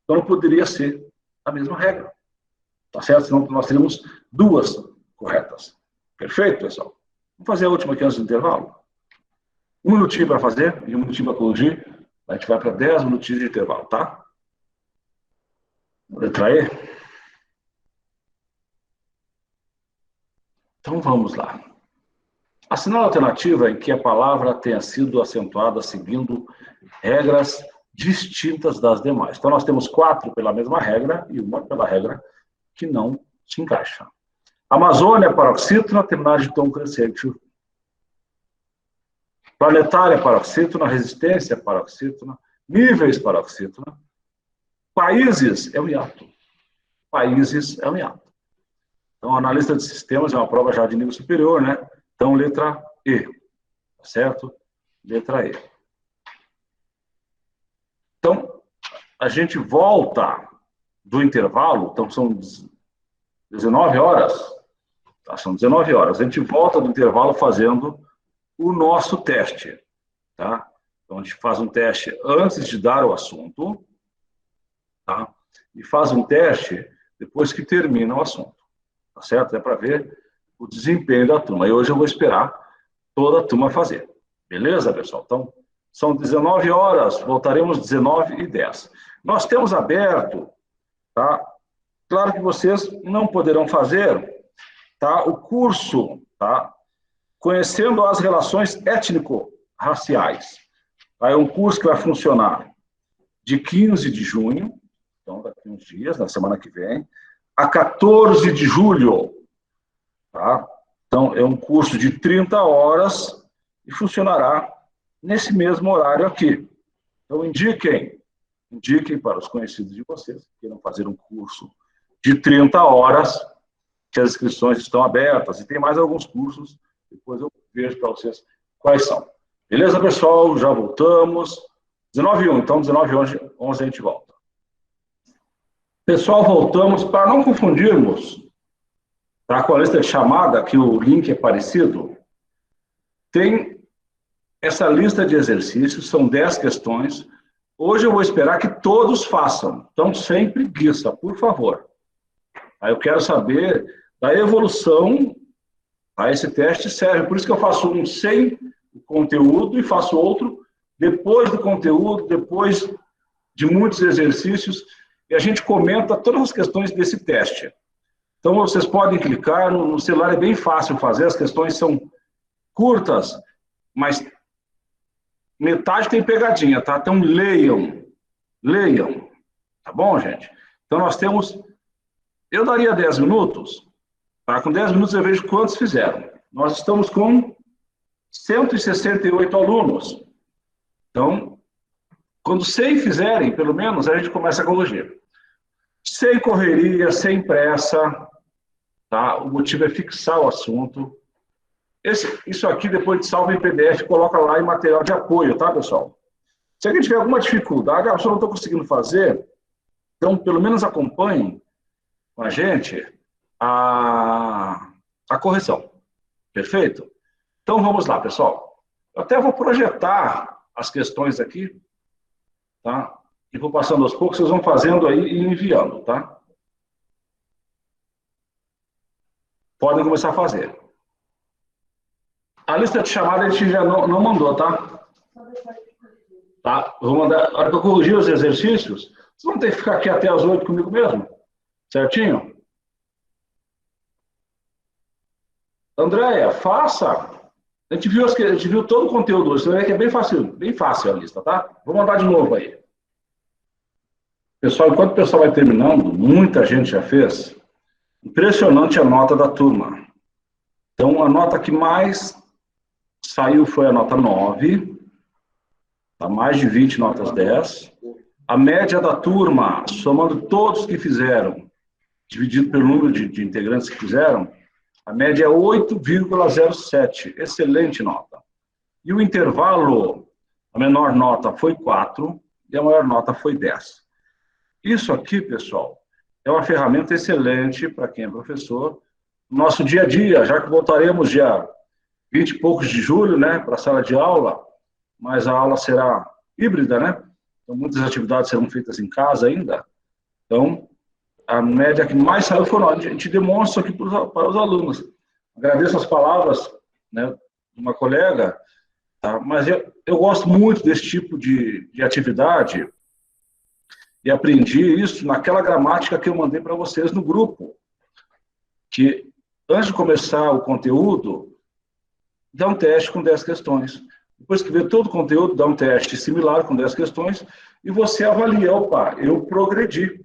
Então, não poderia ser a mesma regra. Tá certo? Senão nós teríamos duas corretas. Perfeito, pessoal? Vamos fazer a última aqui antes do intervalo? Um minutinho para fazer e um minutinho para corrigir. A gente vai para 10 minutinhos de intervalo, tá? Letra E. Então, vamos lá. Assinale a alternativa em que a palavra tenha sido acentuada seguindo regras distintas das demais. Então, nós temos 4 pela mesma regra e uma pela regra que não se encaixa. Amazônia, paroxítona, terminar de tom crescente. Planetária, paroxítona, resistência, paroxítona, níveis, paroxítona. Países é um hiato. Países é um hiato. Então, analista de sistemas é uma prova já de nível superior, né? Então, letra E. Certo? Letra E. Então, a gente volta do intervalo, então são 19 horas. Tá? São 19 horas. A gente volta do intervalo fazendo o nosso teste. Tá? Então, a gente faz um teste antes de dar o assunto, tá? E faz um teste depois que termina o assunto. Tá certo? É para ver o desempenho da turma. E hoje eu vou esperar toda a turma fazer. Beleza, pessoal? Então, são 19 horas, voltaremos 19h10. Nós temos aberto, tá? Claro que vocês não poderão fazer, tá? O curso, tá? Conhecendo as relações étnico-raciais. Tá? É um curso que vai funcionar de 15 de junho, então daqui a uns dias, na semana que vem, a 14 de julho. Tá? Então, é um curso de 30 horas e funcionará nesse mesmo horário aqui. Então, indiquem para os conhecidos de vocês que queiram fazer um curso de 30 horas, que as inscrições estão abertas, e tem mais alguns cursos, depois eu vejo para vocês quais são. Beleza, pessoal? Já voltamos. 19h01, então 19h11 a gente volta. Pessoal, voltamos. Para não confundirmos, tá, com a lista de chamada, que o link é parecido, tem essa lista de exercícios, são 10 questões. Hoje eu vou esperar que todos façam, então sem preguiça, por favor. Aí eu quero saber da evolução, tá? Esse teste serve, por isso que eu faço um sem o conteúdo e faço outro depois do conteúdo, depois de muitos exercícios, e a gente comenta todas as questões desse teste. Então, vocês podem clicar, no celular é bem fácil fazer, as questões são curtas, mas metade tem pegadinha, tá? Então, leiam, tá bom, gente? Então, nós temos, eu daria 10 minutos, tá? Com 10 minutos eu vejo quantos fizeram. Nós estamos com 168 alunos. Então, quando 100 fizerem, pelo menos, a gente começa a corrigir. Sem correria, sem pressa, tá? O motivo é fixar o assunto. Isso aqui, depois de salva em PDF, coloca lá em material de apoio, tá, pessoal? Se alguém tiver alguma dificuldade, eu não estou conseguindo fazer, então, pelo menos acompanhem com a gente a correção. Perfeito? Então, vamos lá, pessoal. Eu até vou projetar as questões aqui, tá? E vou passando aos poucos, vocês vão fazendo aí e enviando, tá? Podem começar a fazer. A lista de chamada a gente já não mandou, tá? Tá? Eu vou mandar. A hora que eu corrigir os exercícios, vocês vão ter que ficar aqui até as 8 comigo mesmo? Certinho? Andréia, faça. A gente viu todo o conteúdo hoje. Você vai ver que é bem fácil a lista, tá? Vou mandar de novo aí. Pessoal, enquanto o pessoal vai terminando, muita gente já fez. Impressionante a nota da turma. Então, a nota que mais saiu foi a nota 9. Tá? Mais de 20 notas 10. A média da turma, somando todos que fizeram, dividido pelo número de integrantes que fizeram, A média é 8,07. Excelente nota. E o intervalo, a menor nota foi 4 e a maior nota foi 10. Isso aqui, pessoal, é uma ferramenta excelente para quem é professor. No nosso dia a dia, já que voltaremos dia 20 e poucos de julho, né, para a sala de aula, mas a aula será híbrida, né? Então, muitas atividades serão feitas em casa ainda. Então, a média que mais saiu foi a gente demonstra aqui para os alunos. Agradeço as palavras, né, de uma colega, tá? Mas eu gosto muito desse tipo de atividade e aprendi isso naquela gramática que eu mandei para vocês no grupo, que antes de começar o conteúdo, dá um teste com 10 questões. Depois que vê todo o conteúdo, dá um teste similar com 10 questões e você avalia, opa, eu progredi.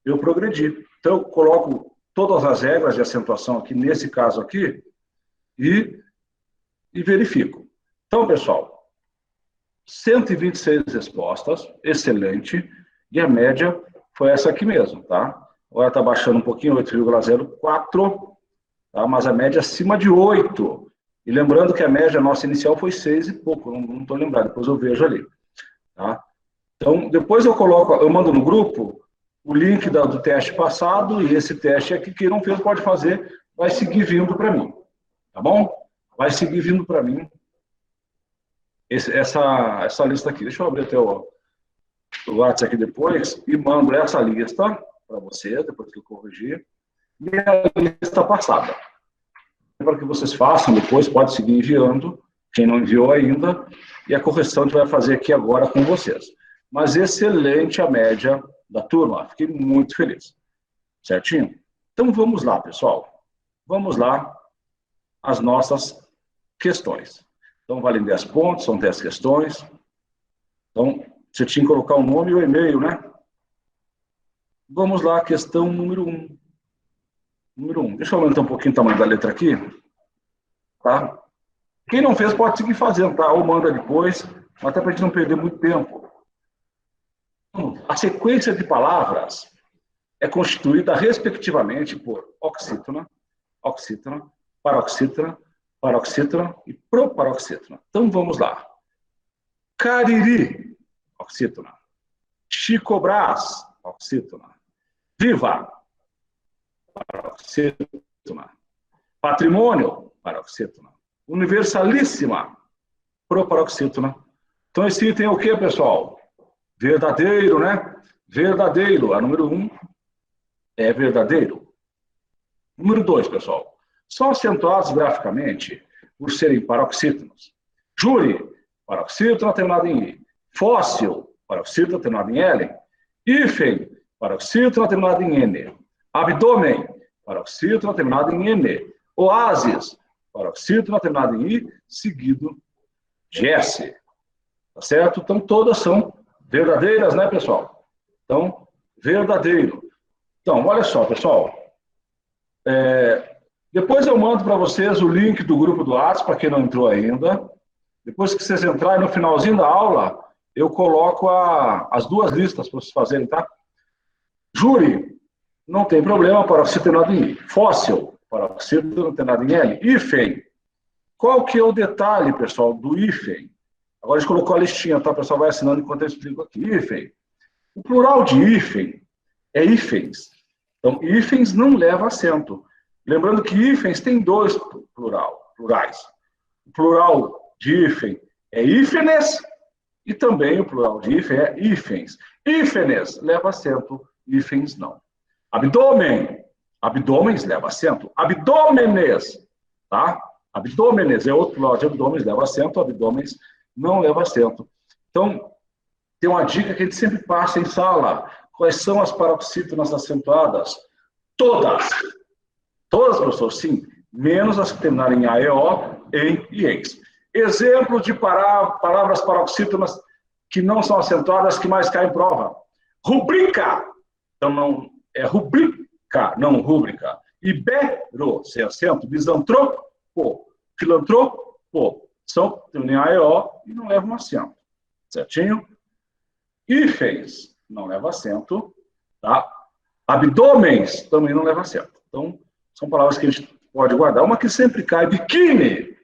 Eu progredi. Então, eu coloco todas as regras de acentuação aqui, nesse caso aqui, e verifico. Então, pessoal, 126 respostas, excelente, e a média foi essa aqui mesmo, tá? Agora está baixando um pouquinho, 8,04, tá? Mas a média é acima de 8. E lembrando que a média nossa inicial foi 6 e pouco, não estou lembrado, depois eu vejo ali. Tá? Então, depois eu mando no grupo o link do teste passado, e esse teste aqui, quem não fez pode fazer, vai seguir vindo para mim. Tá bom? Vai seguir vindo para mim essa lista aqui. Deixa eu abrir até o WhatsApp aqui depois e mando essa lista para você, depois que eu corrigir, e a lista passada. Para que vocês façam, depois pode seguir enviando, quem não enviou ainda, e a correção a gente vai fazer aqui agora com vocês. Mas excelente a média da turma, fiquei muito feliz. Certinho? Então vamos lá, pessoal. Vamos lá as nossas questões. Então valem 10 pontos, são 10 questões. Então, você tinha que colocar o nome e o e-mail, né? Vamos lá, questão número 1. Número 1. Deixa eu aumentar um pouquinho o tamanho da letra aqui. Tá? Quem não fez pode seguir fazendo, tá? Ou manda depois, até para a gente não perder muito tempo. A sequência de palavras é constituída respectivamente por oxítona, oxítona, paroxítona, paroxítona e proparoxítona. Então vamos lá. Cariri, oxítona. Chico Brás, oxítona. Viva, paroxítona. Patrimônio, paroxítona. Universalíssima, proparoxítona. Então esse item é o que, pessoal? Verdadeiro, né? Verdadeiro. A número 1 é verdadeiro. Número 2, pessoal. São acentuados graficamente por serem paroxítonos. Júri, paroxítona terminado em I. Fóssil, paroxítona terminado em L. Hífen, paroxítona terminado em N. Abdômen, paroxítona terminado em N. Oásis, paroxítona terminado em I, seguido de S. Tá certo? Então, todas são verdadeiras, né, pessoal? Então, verdadeiro. Então, olha só, pessoal. Depois eu mando para vocês o link do grupo do WhatsApp, para quem não entrou ainda. Depois que vocês entrarem no finalzinho da aula, eu coloco as duas listas para vocês fazerem, tá? Júri, não tem problema, paroxítona terminado em I. Fóssil, paroxítona terminado em L. Hífen. Qual que é o detalhe, pessoal, do hífen? Agora a gente colocou a listinha, tá? O pessoal vai assinando enquanto eu explico aqui. Hífen. O plural de hífen é hífens. Então, hífens não leva acento. Lembrando que hífens tem dois plurais. O plural de hífen é hífenes e também o plural de hífen é hífens. Hífenes leva acento, hífens não. Abdômen. Abdômenes leva acento. Abdômenes. Tá? Abdômenes é outro plural de abdômenes, leva acento. Abdômenes não leva acento. Então, tem uma dica que a gente sempre passa em sala. Quais são as paroxítonas acentuadas? Todas. Todas, professor, sim. Menos as que terminarem em AEO, em e ex. Exemplo de palavras paroxítonas que não são acentuadas, que mais caem em prova. Rubrica. Então, não é rubrica, não rúbrica. Ibero, sem acento. Misantropo, filantropo. São terminam em AEO e não levam acento. Certinho? Hífens não leva acento. Tá? Abdômenes também não leva acento. Então, são palavras que a gente pode guardar. Uma que sempre cai, biquíni.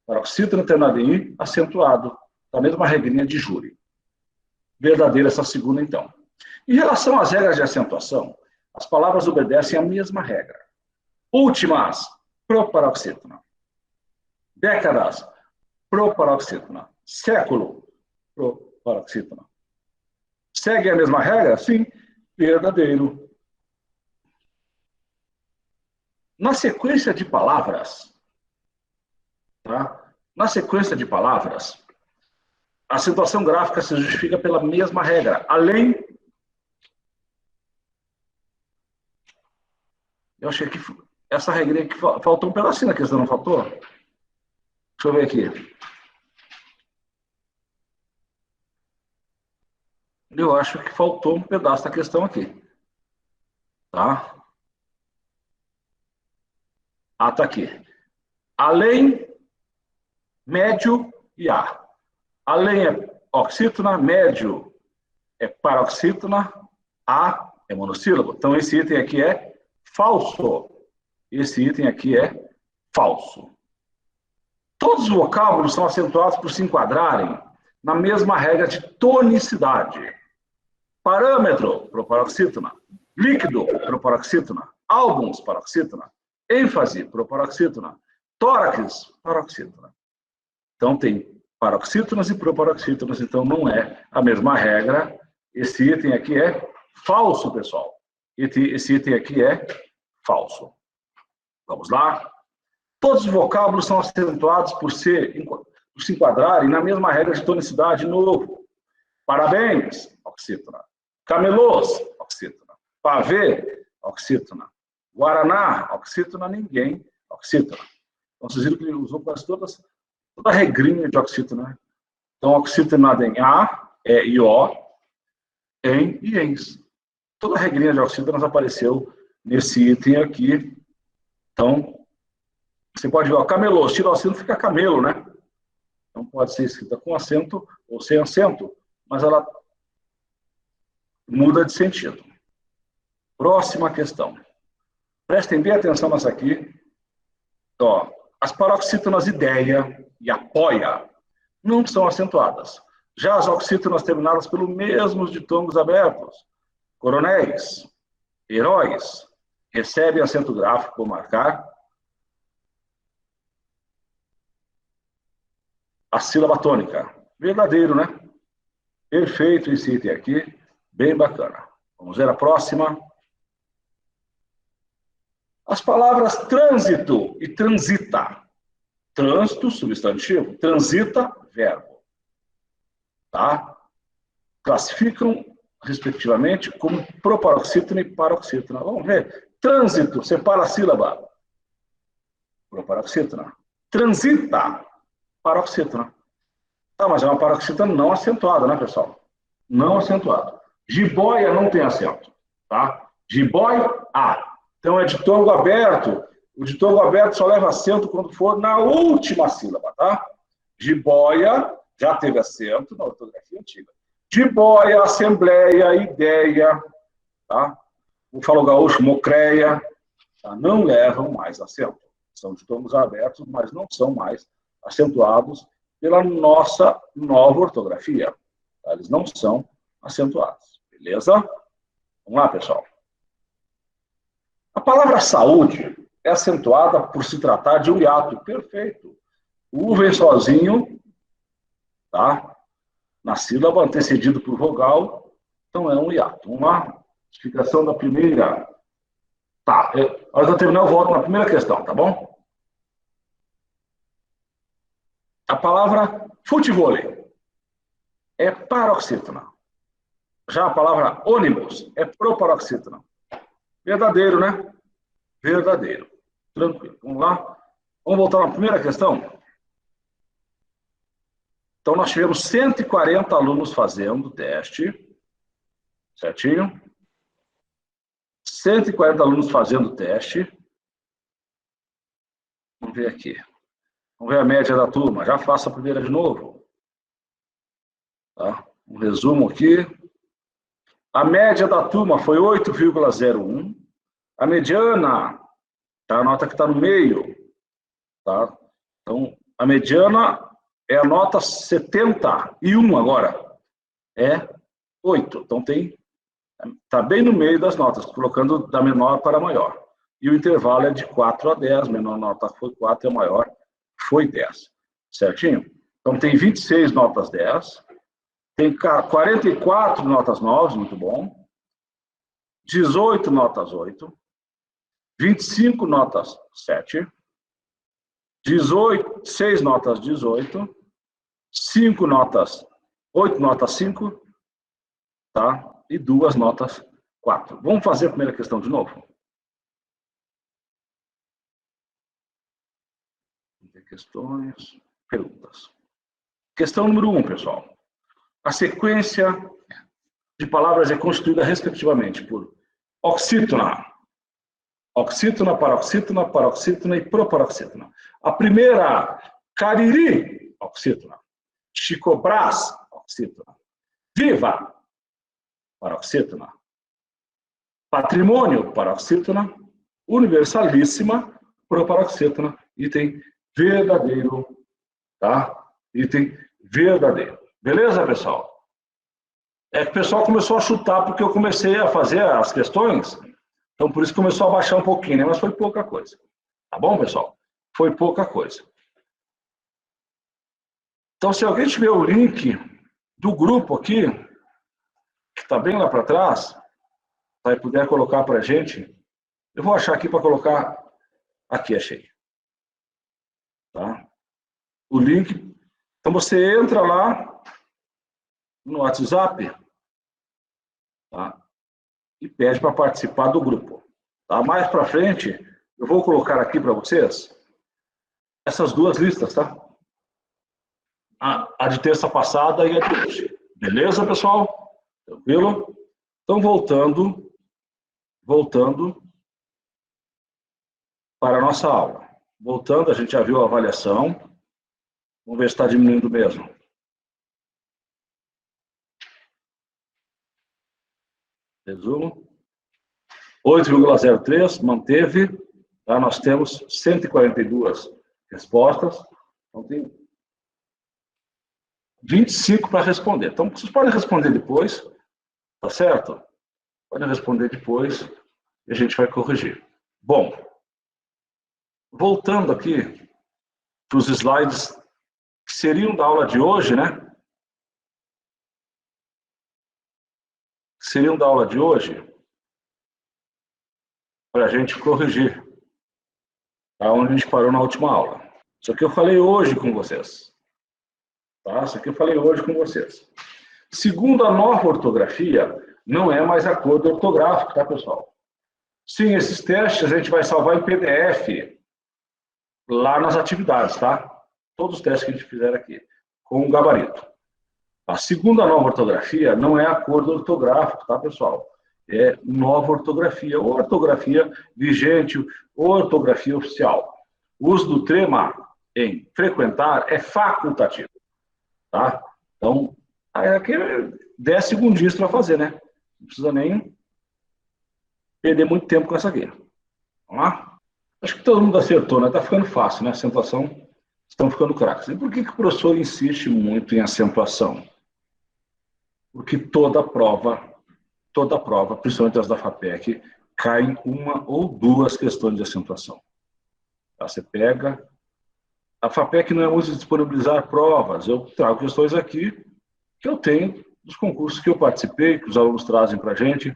Paroxítona terminada em I, acentuado. Da mesma regrinha de júri. Verdadeira essa segunda, então. Em relação às regras de acentuação, as palavras obedecem à mesma regra. Últimas, proparoxítona. Décadas, proparoxítona. Século, proparoxítona. Segue a mesma regra? Sim, verdadeiro. Na sequência de palavras, tá? Na sequência de palavras, a acentuação gráfica se justifica pela mesma regra, além... Eu achei que essa regrinha que faltou um pedacinho na questão, não faltou? Deixa eu ver aqui. Eu acho que faltou um pedaço da questão aqui. Tá? Ah, tá aqui. Além, médio e A. Além é oxítona, médio é paroxítona, A é monossílabo. Então, esse item aqui é falso. Esse item aqui é falso. Todos os vocábulos são acentuados por se enquadrarem na mesma regra de tonicidade. Parâmetro, proparoxítona. Líquido, proparoxítona. Álbuns, paroxítona. ênfase, proparoxítona. Tórax, paroxítona. Então, tem paroxítonas e proparoxítonas, então não é a mesma regra. Esse item aqui é falso, pessoal. Esse item aqui é falso. Vamos lá? Todos os vocábulos são acentuados por se enquadrarem na mesma regra de tonicidade novo. Parabéns, oxítona. Camelôs, oxítona. Pavê, oxítona. Guaraná, oxítona. Ninguém, oxítona. Então, vocês viram que ele usou quase toda a regrinha de oxítona. Então, oxítonada em A, E e O, em e ens. Toda a regrinha de oxítonas apareceu nesse item aqui. Então, você pode ver, ó, camelôs, tira o acento, fica camelo, né? Então, pode ser escrita com acento ou sem acento, mas ela muda de sentido. Próxima questão. Prestem bem atenção nessa aqui. Ó, as paroxítonas ideia e apoia não são acentuadas. Já as oxítonas terminadas pelo mesmo ditongos abertos, coronéis, heróis, recebem acento gráfico por marcar a sílaba tônica. Verdadeiro, né? Perfeito esse item aqui. Bem bacana. Vamos ver a próxima. As palavras trânsito e transita. Trânsito, substantivo. Transita, verbo. Tá? Classificam, respectivamente, como proparoxítona e paroxítona. Vamos ver. Trânsito, separa a sílaba. Proparoxítona. Transita, paroxítona. Tá, mas é uma paroxítona não acentuada, né, pessoal? Não acentuada. Jiboia não tem acento, tá? Jiboia, A. Então é ditongo aberto. O ditongo aberto só leva acento quando for na última sílaba, tá? Jiboia já teve acento na ortografia antiga. Jiboia, assembleia, ideia, tá? O falo gaúcho, mocreia, tá? Não levam mais acento. São ditongos abertos, mas não são mais acentuados pela nossa nova ortografia. Tá? Eles não são acentuados. Beleza? Vamos lá, pessoal. A palavra saúde é acentuada por se tratar de um hiato. Perfeito. O U vem sozinho, tá? Na sílaba, antecedido por vogal. Então, é um hiato. Vamos lá? Explicação da primeira. Tá. A hora que eu terminar, eu volto na primeira questão, tá bom? A palavra futevôlei é paroxítona. Já a palavra ônibus é proparoxítona. Verdadeiro, né? Verdadeiro. Tranquilo. Vamos lá? Vamos voltar na primeira questão? Então, nós tivemos 140 alunos fazendo o teste. Certinho? 140 alunos fazendo o teste. Vamos ver aqui. Vamos ver a média da turma. Já faço a primeira de novo. Tá? Um resumo aqui. A média da turma foi 8,01. A mediana tá? A nota que está no meio, tá? Então, a mediana é a nota 71 agora. É 8. Então, está bem no meio das notas, colocando da menor para a maior. E o intervalo é de 4 a 10. Menor nota foi 4 e a maior foi 10. Certinho? Então, tem 26 notas 10. Tem 44 notas 9, muito bom. 18 notas 8. 25 notas 7. 6 notas 18. 5 notas, 8 notas 5. Tá? E 2 notas 4. Vamos fazer a primeira questão de novo? Questões, perguntas. Questão número 1, pessoal. A sequência de palavras é constituída respectivamente por oxítona, oxítona, paroxítona, paroxítona e proparoxítona. A primeira, Cariri, oxítona. Chico Brás, oxítona. Viva, paroxítona. Patrimônio, paroxítona. Universalíssima, proparoxítona. Item verdadeiro, tá? Item verdadeiro. Beleza, pessoal? É que o pessoal começou a chutar porque eu comecei a fazer as questões, então por isso começou a baixar um pouquinho, né? Mas foi pouca coisa. Tá bom, pessoal? Foi pouca coisa. Então, se alguém tiver o link do grupo aqui, que está bem lá para trás, tá, e puder colocar para a gente, eu vou achar aqui para colocar. Aqui, achei. Tá? O link. Então, você entra lá no WhatsApp, tá? E pede para participar do grupo. Tá? Mais para frente, eu vou colocar aqui para vocês essas duas listas, tá? A de terça passada e a de hoje. Beleza, pessoal? Tranquilo? Então, voltando para a nossa aula. Voltando, a gente já viu a avaliação. Vamos ver se está diminuindo mesmo. Resumo. 8,03, manteve. Tá? Nós temos 142 respostas. Então, tem 25 para responder. Então, vocês podem responder depois, tá certo? Podem responder depois e a gente vai corrigir. Bom, voltando aqui para os slides que seriam da aula de hoje, né? Seriam da aula de hoje, para a gente corrigir, tá? Onde a gente parou na última aula. Isso aqui eu falei hoje com vocês. Tá? Isso aqui eu falei hoje com vocês. Segundo a nova ortografia, não é mais acordo ortográfico, tá, pessoal? Sim, esses testes a gente vai salvar em PDF lá nas atividades, tá? Todos os testes que a gente fizer aqui, com o gabarito. A segunda nova ortografia não é acordo ortográfico, tá, pessoal? É nova ortografia, ou ortografia vigente, ou ortografia oficial. O uso do trema em frequentar é facultativo, tá? Então, aqui é 10 segundinhos para fazer, né? Não precisa nem perder muito tempo com essa aqui. Vamos lá? Acho que todo mundo acertou, né? Tá ficando fácil, né? Acentuação, estão ficando craques. E por que o professor insiste muito em acentuação? Porque toda prova, principalmente as da FAPEC, caem uma ou duas questões de acentuação. Tá? Você pega... A FAPEC não é muito de disponibilizar provas. Eu trago questões aqui que eu tenho dos concursos que eu participei, que os alunos trazem para a gente,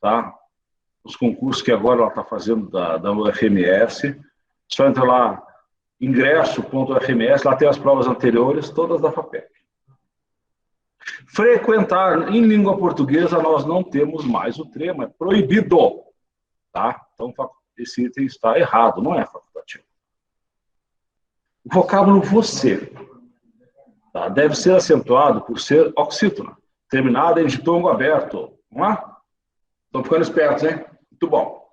tá? Os concursos que agora ela está fazendo da UFMS. Só entra lá, ingresso.ufms, lá tem as provas anteriores, todas da FAPEC. Frequentar em língua portuguesa, nós não temos mais o trema, é proibido. Tá? Então, esse item está errado, não é facultativo. O vocábulo você, tá? Deve ser acentuado por ser oxítona, terminada em ditongo aberto. Vamos lá? Estão ficando espertos, hein? Muito bom.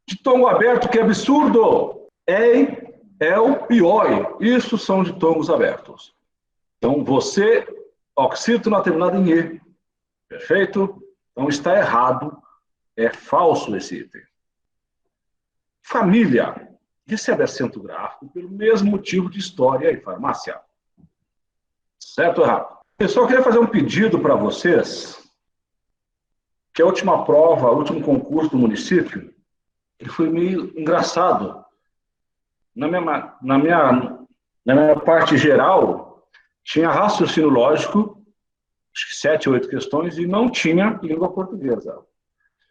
Ditongo aberto, que absurdo! Ei, el e oi. Isso são ditongos abertos. Então, você, oxítona terminada em e. Perfeito? Então, está errado. É falso esse item. Família recebe acento gráfico pelo mesmo motivo de história e farmácia. Certo ou errado? Pessoal, eu queria fazer um pedido para vocês, que a última prova, o último concurso do município, ele foi meio engraçado. Na minha parte geral, tinha raciocínio lógico, acho que 7 ou 8 questões, e não tinha língua portuguesa.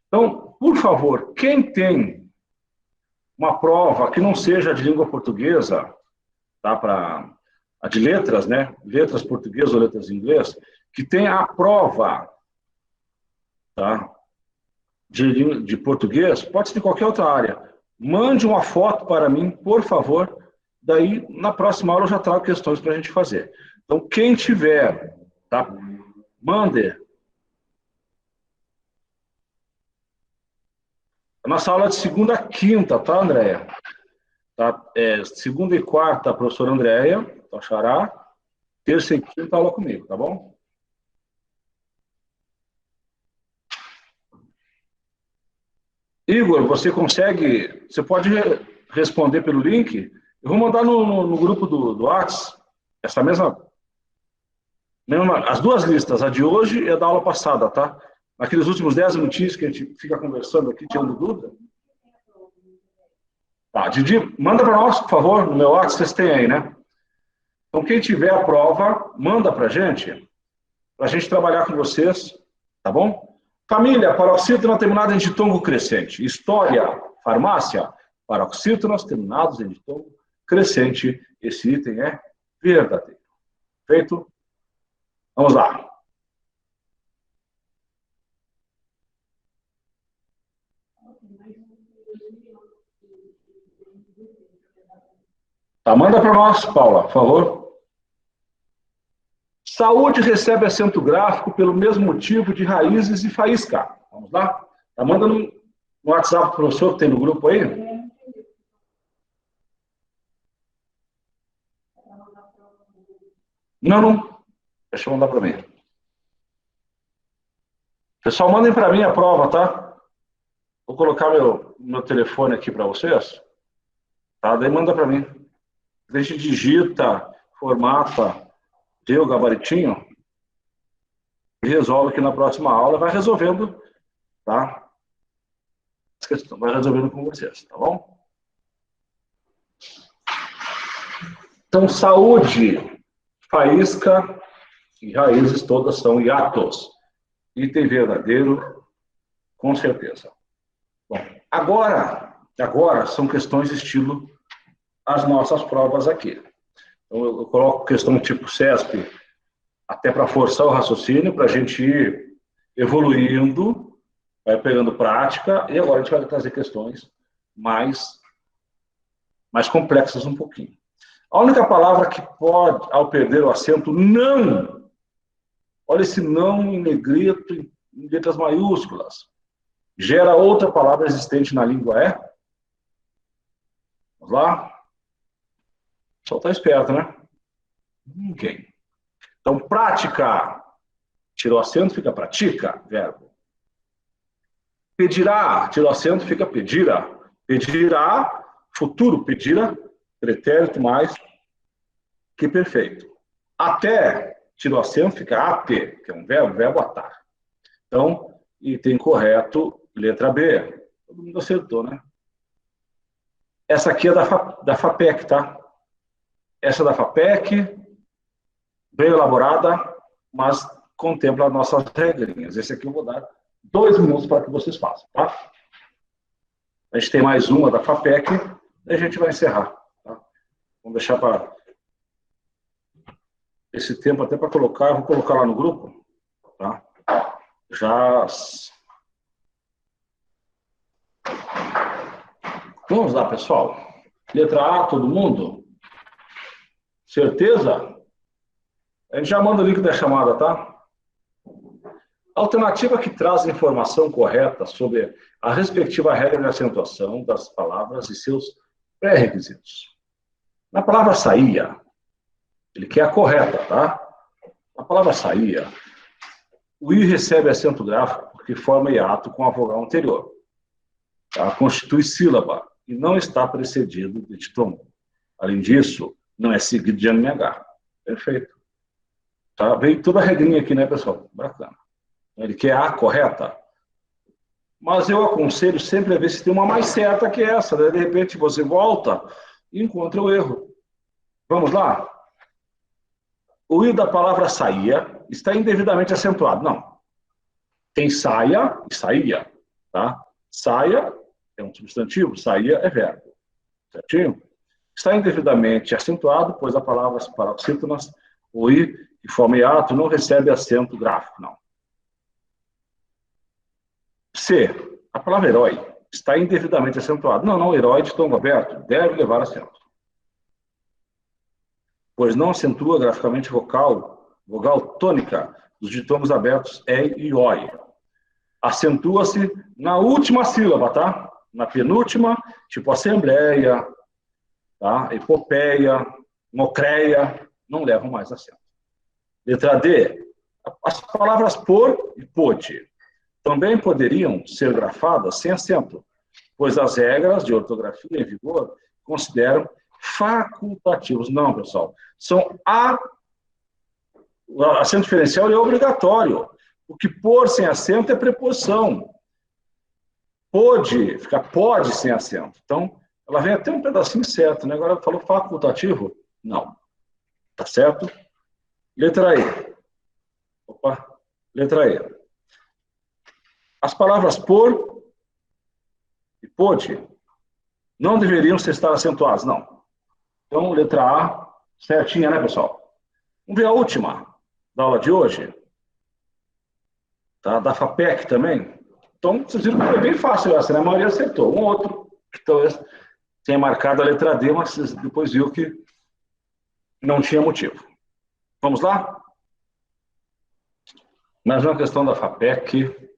Então, por favor, quem tem uma prova que não seja de língua portuguesa, tá, para a de letras, né? Letras portuguesas ou letras em inglês, que tenha a prova, tá, de português, pode ser de qualquer outra área. Mande uma foto para mim, por favor. Daí, na próxima aula, eu já trago questões para a gente fazer. Então, quem tiver, tá, mande. A nossa aula é de segunda a quinta, tá, Andréia? Tá? Segunda e quarta, a professora Andréia, tá, xará. Terça e quinta, aula comigo, tá bom? Igor, você consegue... Você pode responder pelo link? Eu vou mandar no grupo do WhatsApp essa mesma... As duas listas, a de hoje e a da aula passada, tá? Naqueles últimos 10 minutinhos que a gente fica conversando aqui, tirando dúvida. Tá, Didi, manda para nós, por favor, no meu WhatsApp, vocês têm aí, né? Então, quem tiver a prova, manda para a gente trabalhar com vocês, tá bom? Família, paroxítonas terminadas em ditongo crescente. História, farmácia, paroxítonas terminados em ditongo crescente. Esse item é verdadeiro. Feito? Vamos lá. Tá, manda para nós, Paula, por favor. Saúde recebe acento gráfico pelo mesmo motivo de raízes e faísca. Vamos lá? Tá, manda no WhatsApp do professor, que tem no grupo aí. Não. Deixa eu mandar para mim. Pessoal, mandem para mim a prova, tá? Vou colocar meu telefone aqui para vocês. Tá? Daí manda para mim. A gente digita, formata, dê o gabaritinho e resolve aqui na próxima aula. Vai resolvendo, tá? Vai resolvendo com vocês, tá bom? Então, saúde, faísca e raízes todas são hiatos. Item verdadeiro, com certeza. Bom, agora são questões estilo as nossas provas aqui. Então, eu coloco questão tipo CESP até para forçar o raciocínio, para a gente ir evoluindo, vai pegando prática, e agora a gente vai trazer questões mais complexas um pouquinho. A única palavra que pode, ao perder o acento, não, olha esse não em negrito, em letras maiúsculas, gera outra palavra existente na língua, é? Vamos lá? Só está esperto, né? Ninguém. Então, prática. Tirou acento, fica pratica, verbo. Pedirá, tirou acento, fica pedira. Pedirá, futuro, pedira, pretérito mais que perfeito. Até, tirou acento, fica ate, que é um verbo atar. Então, item correto, letra B. Todo mundo acertou, né? Essa aqui é da FAPEC, tá? Essa da FAPEC, bem elaborada, mas contempla as nossas regrinhas. Esse aqui eu vou dar 2 minutos para que vocês façam, tá? A gente tem mais uma da FAPEC, e a gente vai encerrar. Tá? Vamos deixar para esse tempo até para colocar, eu vou colocar lá no grupo, tá? Já... Vamos lá, pessoal. Letra A, todo mundo? Certeza? A gente já manda o link da chamada, tá? Alternativa que traz informação correta sobre a respectiva regra de acentuação das palavras e seus pré-requisitos. Na palavra saía, ele quer a correta, tá? Na palavra saía, o I recebe acento gráfico porque forma hiato com a vogal anterior. Tá? Constitui sílaba. e não está precedido de ditongo. Além disso, não é seguido de NH. Perfeito. Tá? Veio toda a regrinha aqui, né, pessoal? Bacana. Ele quer a correta. Mas eu aconselho sempre a ver se tem uma mais certa que essa. Né? De repente você volta e encontra o erro. Vamos lá? O I da palavra saía está indevidamente acentuado. Não. Tem saia e saía. Tá? Saia é um substantivo, saía é verbo. Certinho? Está indevidamente acentuado, pois a palavra paroxítonas, o I, que forma hiato, não recebe acento gráfico, não. C. A palavra herói está indevidamente acentuado. Não, herói de tom aberto, deve levar acento. Pois não acentua graficamente vogal tônica dos ditongos abertos E e OI. Acentua-se na última sílaba, tá? Na penúltima, tipo assembleia, tá? Epopeia, mocreia, não levam mais acento. Letra D. As palavras por e pode também poderiam ser grafadas sem acento, pois as regras de ortografia em vigor consideram facultativos. Não, pessoal. O acento diferencial é obrigatório. O que pôr sem acento é preposição. Pode, fica pode sem acento. Então, ela vem até um pedacinho certo, né? Agora falou facultativo? Não. Tá certo? Letra E. Opa. Letra E. As palavras por e pode não deveriam estar acentuadas, não. Então, letra A, certinha, né, pessoal? Vamos ver a última da aula de hoje. Tá? Da FAPEC também. Então, vocês viram que foi bem fácil essa, né? A maioria acertou. Um outro, que talvez tenha marcado a letra D, mas depois viu que não tinha motivo. Vamos lá? Mais uma questão da FAPEC.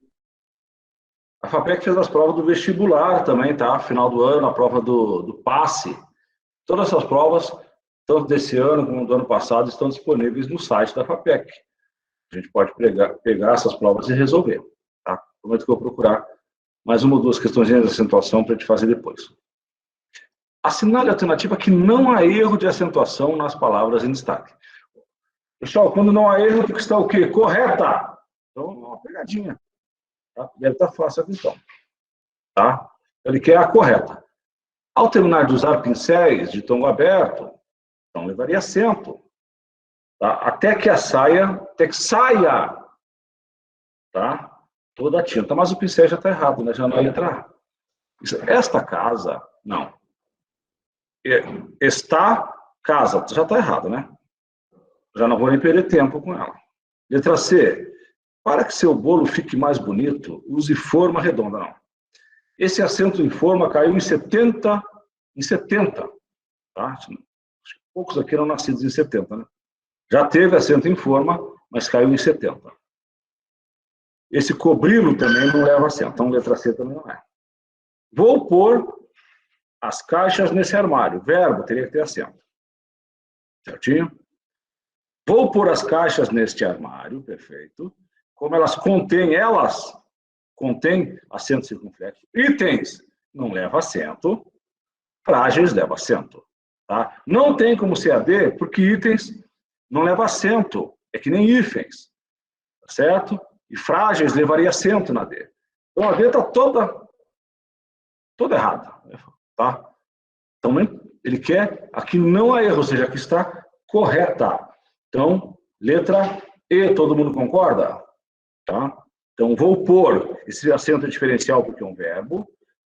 A FAPEC fez as provas do vestibular também, tá? Final do ano, a prova do PASSE. Todas essas provas, tanto desse ano como do ano passado, estão disponíveis no site da FAPEC. A gente pode pegar essas provas e resolver. Tá? Prometo que eu vou procurar mais uma ou duas questões de acentuação para a gente fazer depois. Assinale a alternativa que não há erro de acentuação nas palavras em destaque. Pessoal, quando não há erro, tem que estar o quê? Correta! Então, uma pegadinha. Tá? Deve estar fácil a questão. Tá? Ele quer a correta. Ao terminar de usar pincéis de tom aberto, então levaria acento. Tá? Até que saia, tá? Toda a tinta. Mas o pincel já está errado, né? Já não é letra A. Esta casa, não. Está casa, já está errado, né? Já não vou nem perder tempo com ela. Letra C. Para que seu bolo fique mais bonito, use forma redonda, não. Esse acento em forma caiu em 70, tá? Poucos aqui eram nascidos em 70, né? Já teve acento em forma, mas caiu em 70. Esse cobri-lo também não leva acento, então letra C também não é. Vou pôr as caixas nesse armário. Verbo teria que ter acento. Certinho? Vou pôr as caixas neste armário, perfeito. Como elas contêm acento circunflexo. Itens não leva acento. Frágeis leva acento. Tá? Não tem como ser AD, porque itens não leva acento. É que nem hífens. Tá certo? E frágeis levaria acento na D. Então a D está toda errada. Tá? Então ele quer aqui não há erro, ou seja, aqui está correta. Então, letra E, todo mundo concorda? Tá? Então, vou pôr esse acento diferencial porque é um verbo.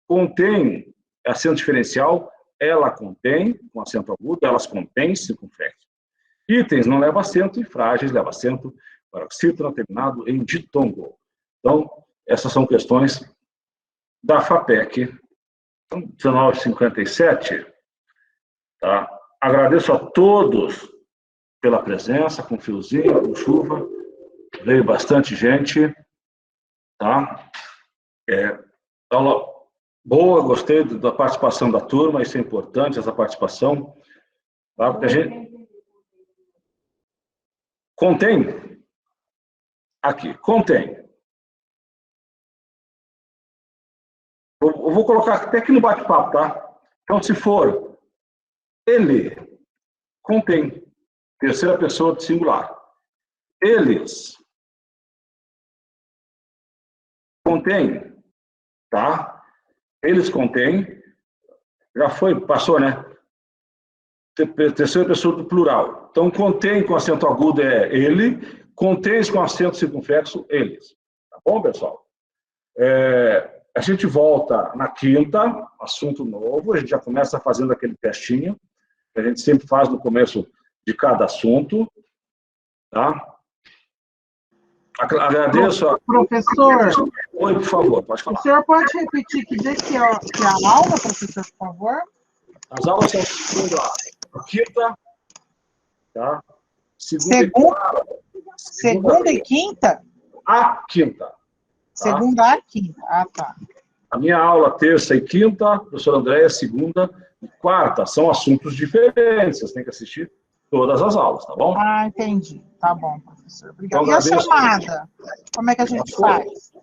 Contém acento diferencial, ela contém, com acento agudo, elas contêm circunflexo. Itens não leva acento e frágeis leva acento, paroxítona terminado em ditongo. Então, essas são questões da FAPEC. Então, 19h57. Tá? Agradeço a todos pela presença, com fiozinho, com chuva. Veio bastante gente. Tá? Aula boa, gostei da participação da turma, isso é importante, essa participação. Tá? Porque a gente... Contém? Aqui, contém. Eu vou colocar até aqui no bate-papo, tá? Então, se for ele, contém, terceira pessoa do singular. Eles, contém, tá? Eles contêm, já foi, passou, né? Terceira pessoa do plural. Então, contém com acento agudo é ele, contém com acento circunflexo, eles. Tá bom, pessoal? A gente volta na quinta, assunto novo, a gente já começa fazendo aquele testinho, que a gente sempre faz no começo de cada assunto, tá? Agradeço a... Professor, Oi, por favor, pode falar. o senhor pode repetir que dia que é a aula, professor, por favor? As aulas são segunda, quinta, tá? Segunda e quinta? A quinta. Tá? Segunda a quinta. Ah, tá. A minha aula, terça e quinta, professor André, segunda e quarta. São assuntos diferentes, vocês têm que assistir todas as aulas, tá bom? Ah, entendi. Tá bom, professor. Obrigado. Então, E a chamada? Como é que a gente faz?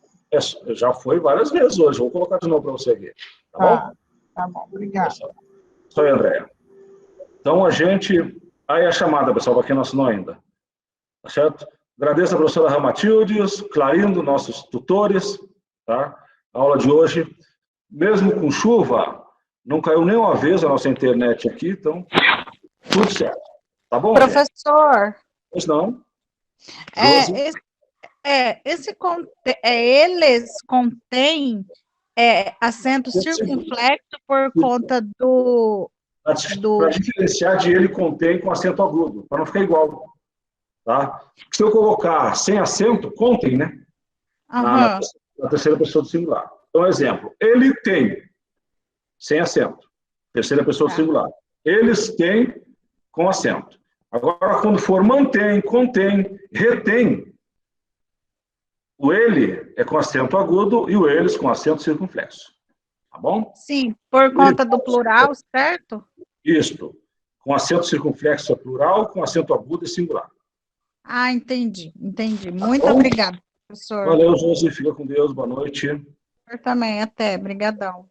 Já foi várias vezes hoje, vou colocar de novo para você ver. Tá bom? Tá bom, obrigado. Sou André. Então, aí a chamada, pessoal, para quem não assinou ainda. Tá certo? Agradeço a professora Ramatildes, Clarindo, nossos tutores, tá? A aula de hoje, mesmo com chuva, não caiu nem uma vez a nossa internet aqui, então, tudo certo. Tá bom? Professor, Pois não? eles contêm acento circunflexo por conta do... Para diferenciar de ele contém com acento agudo, para não ficar igual. Tá? Se eu colocar sem acento, contém, né? Na terceira pessoa do singular. Então, exemplo, ele tem, sem acento, terceira pessoa do singular. Eles têm, com acento. Agora, quando for mantém, contém, retém, o ele é com acento agudo e o eles com acento circunflexo. Tá bom? Sim, por conta do plural, certo? Isto. Com acento circunflexo é plural, com acento agudo é singular. Ah, entendi. Muito obrigada, professor. Valeu, Josi. Fica com Deus. Boa noite. Eu também, até. Obrigadão.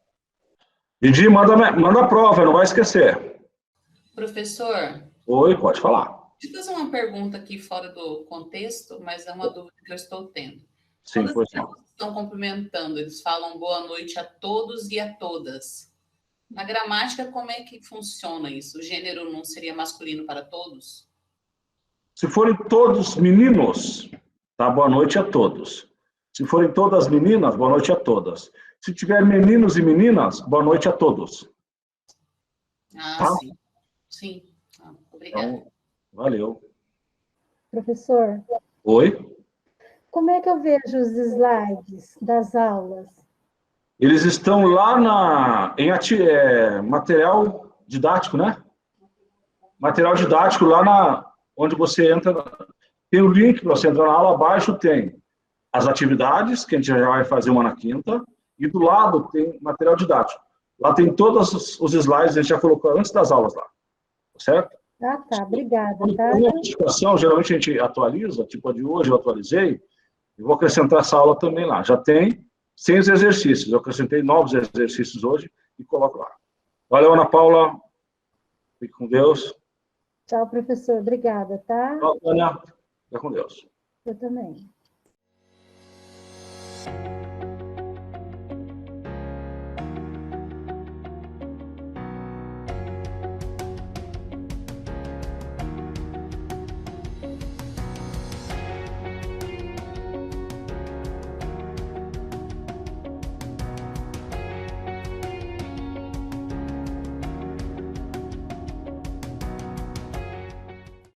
Didi, manda a prova, não vai esquecer. Professor. Oi, pode falar. Deixa eu fazer uma pergunta aqui fora do contexto, mas é uma dúvida que eu estou tendo. Sim, Quando pois as pessoas estão cumprimentando, eles falam boa noite a todos e a todas. Na gramática, como é que funciona isso? O gênero não seria masculino para todos? Se forem todos meninos, tá? Boa noite a todos. Se forem todas meninas, boa noite a todas. Se tiver meninos e meninas, boa noite a todos. Ah, tá? sim. Sim. Obrigada. Então, valeu. Professor. Oi? Como é que eu vejo os slides das aulas? Eles estão lá em material didático, né? Material didático lá onde você entra. Tem o link para você entrar na aula, abaixo tem as atividades, que a gente já vai fazer uma na quinta, e do lado tem material didático. Lá tem todos os slides, a gente já colocou antes das aulas lá. Certo? Ah, tá. Obrigada. Tá? A notificação, geralmente a gente atualiza, tipo a de hoje eu atualizei, e vou acrescentar essa aula também lá. Já tem 100 exercícios. Eu acrescentei novos exercícios hoje e coloco lá. Valeu, Ana Paula. Fique com Deus. Tchau, professor. Obrigada, tá? Tchau, Tânia. Fica com Deus. Eu também.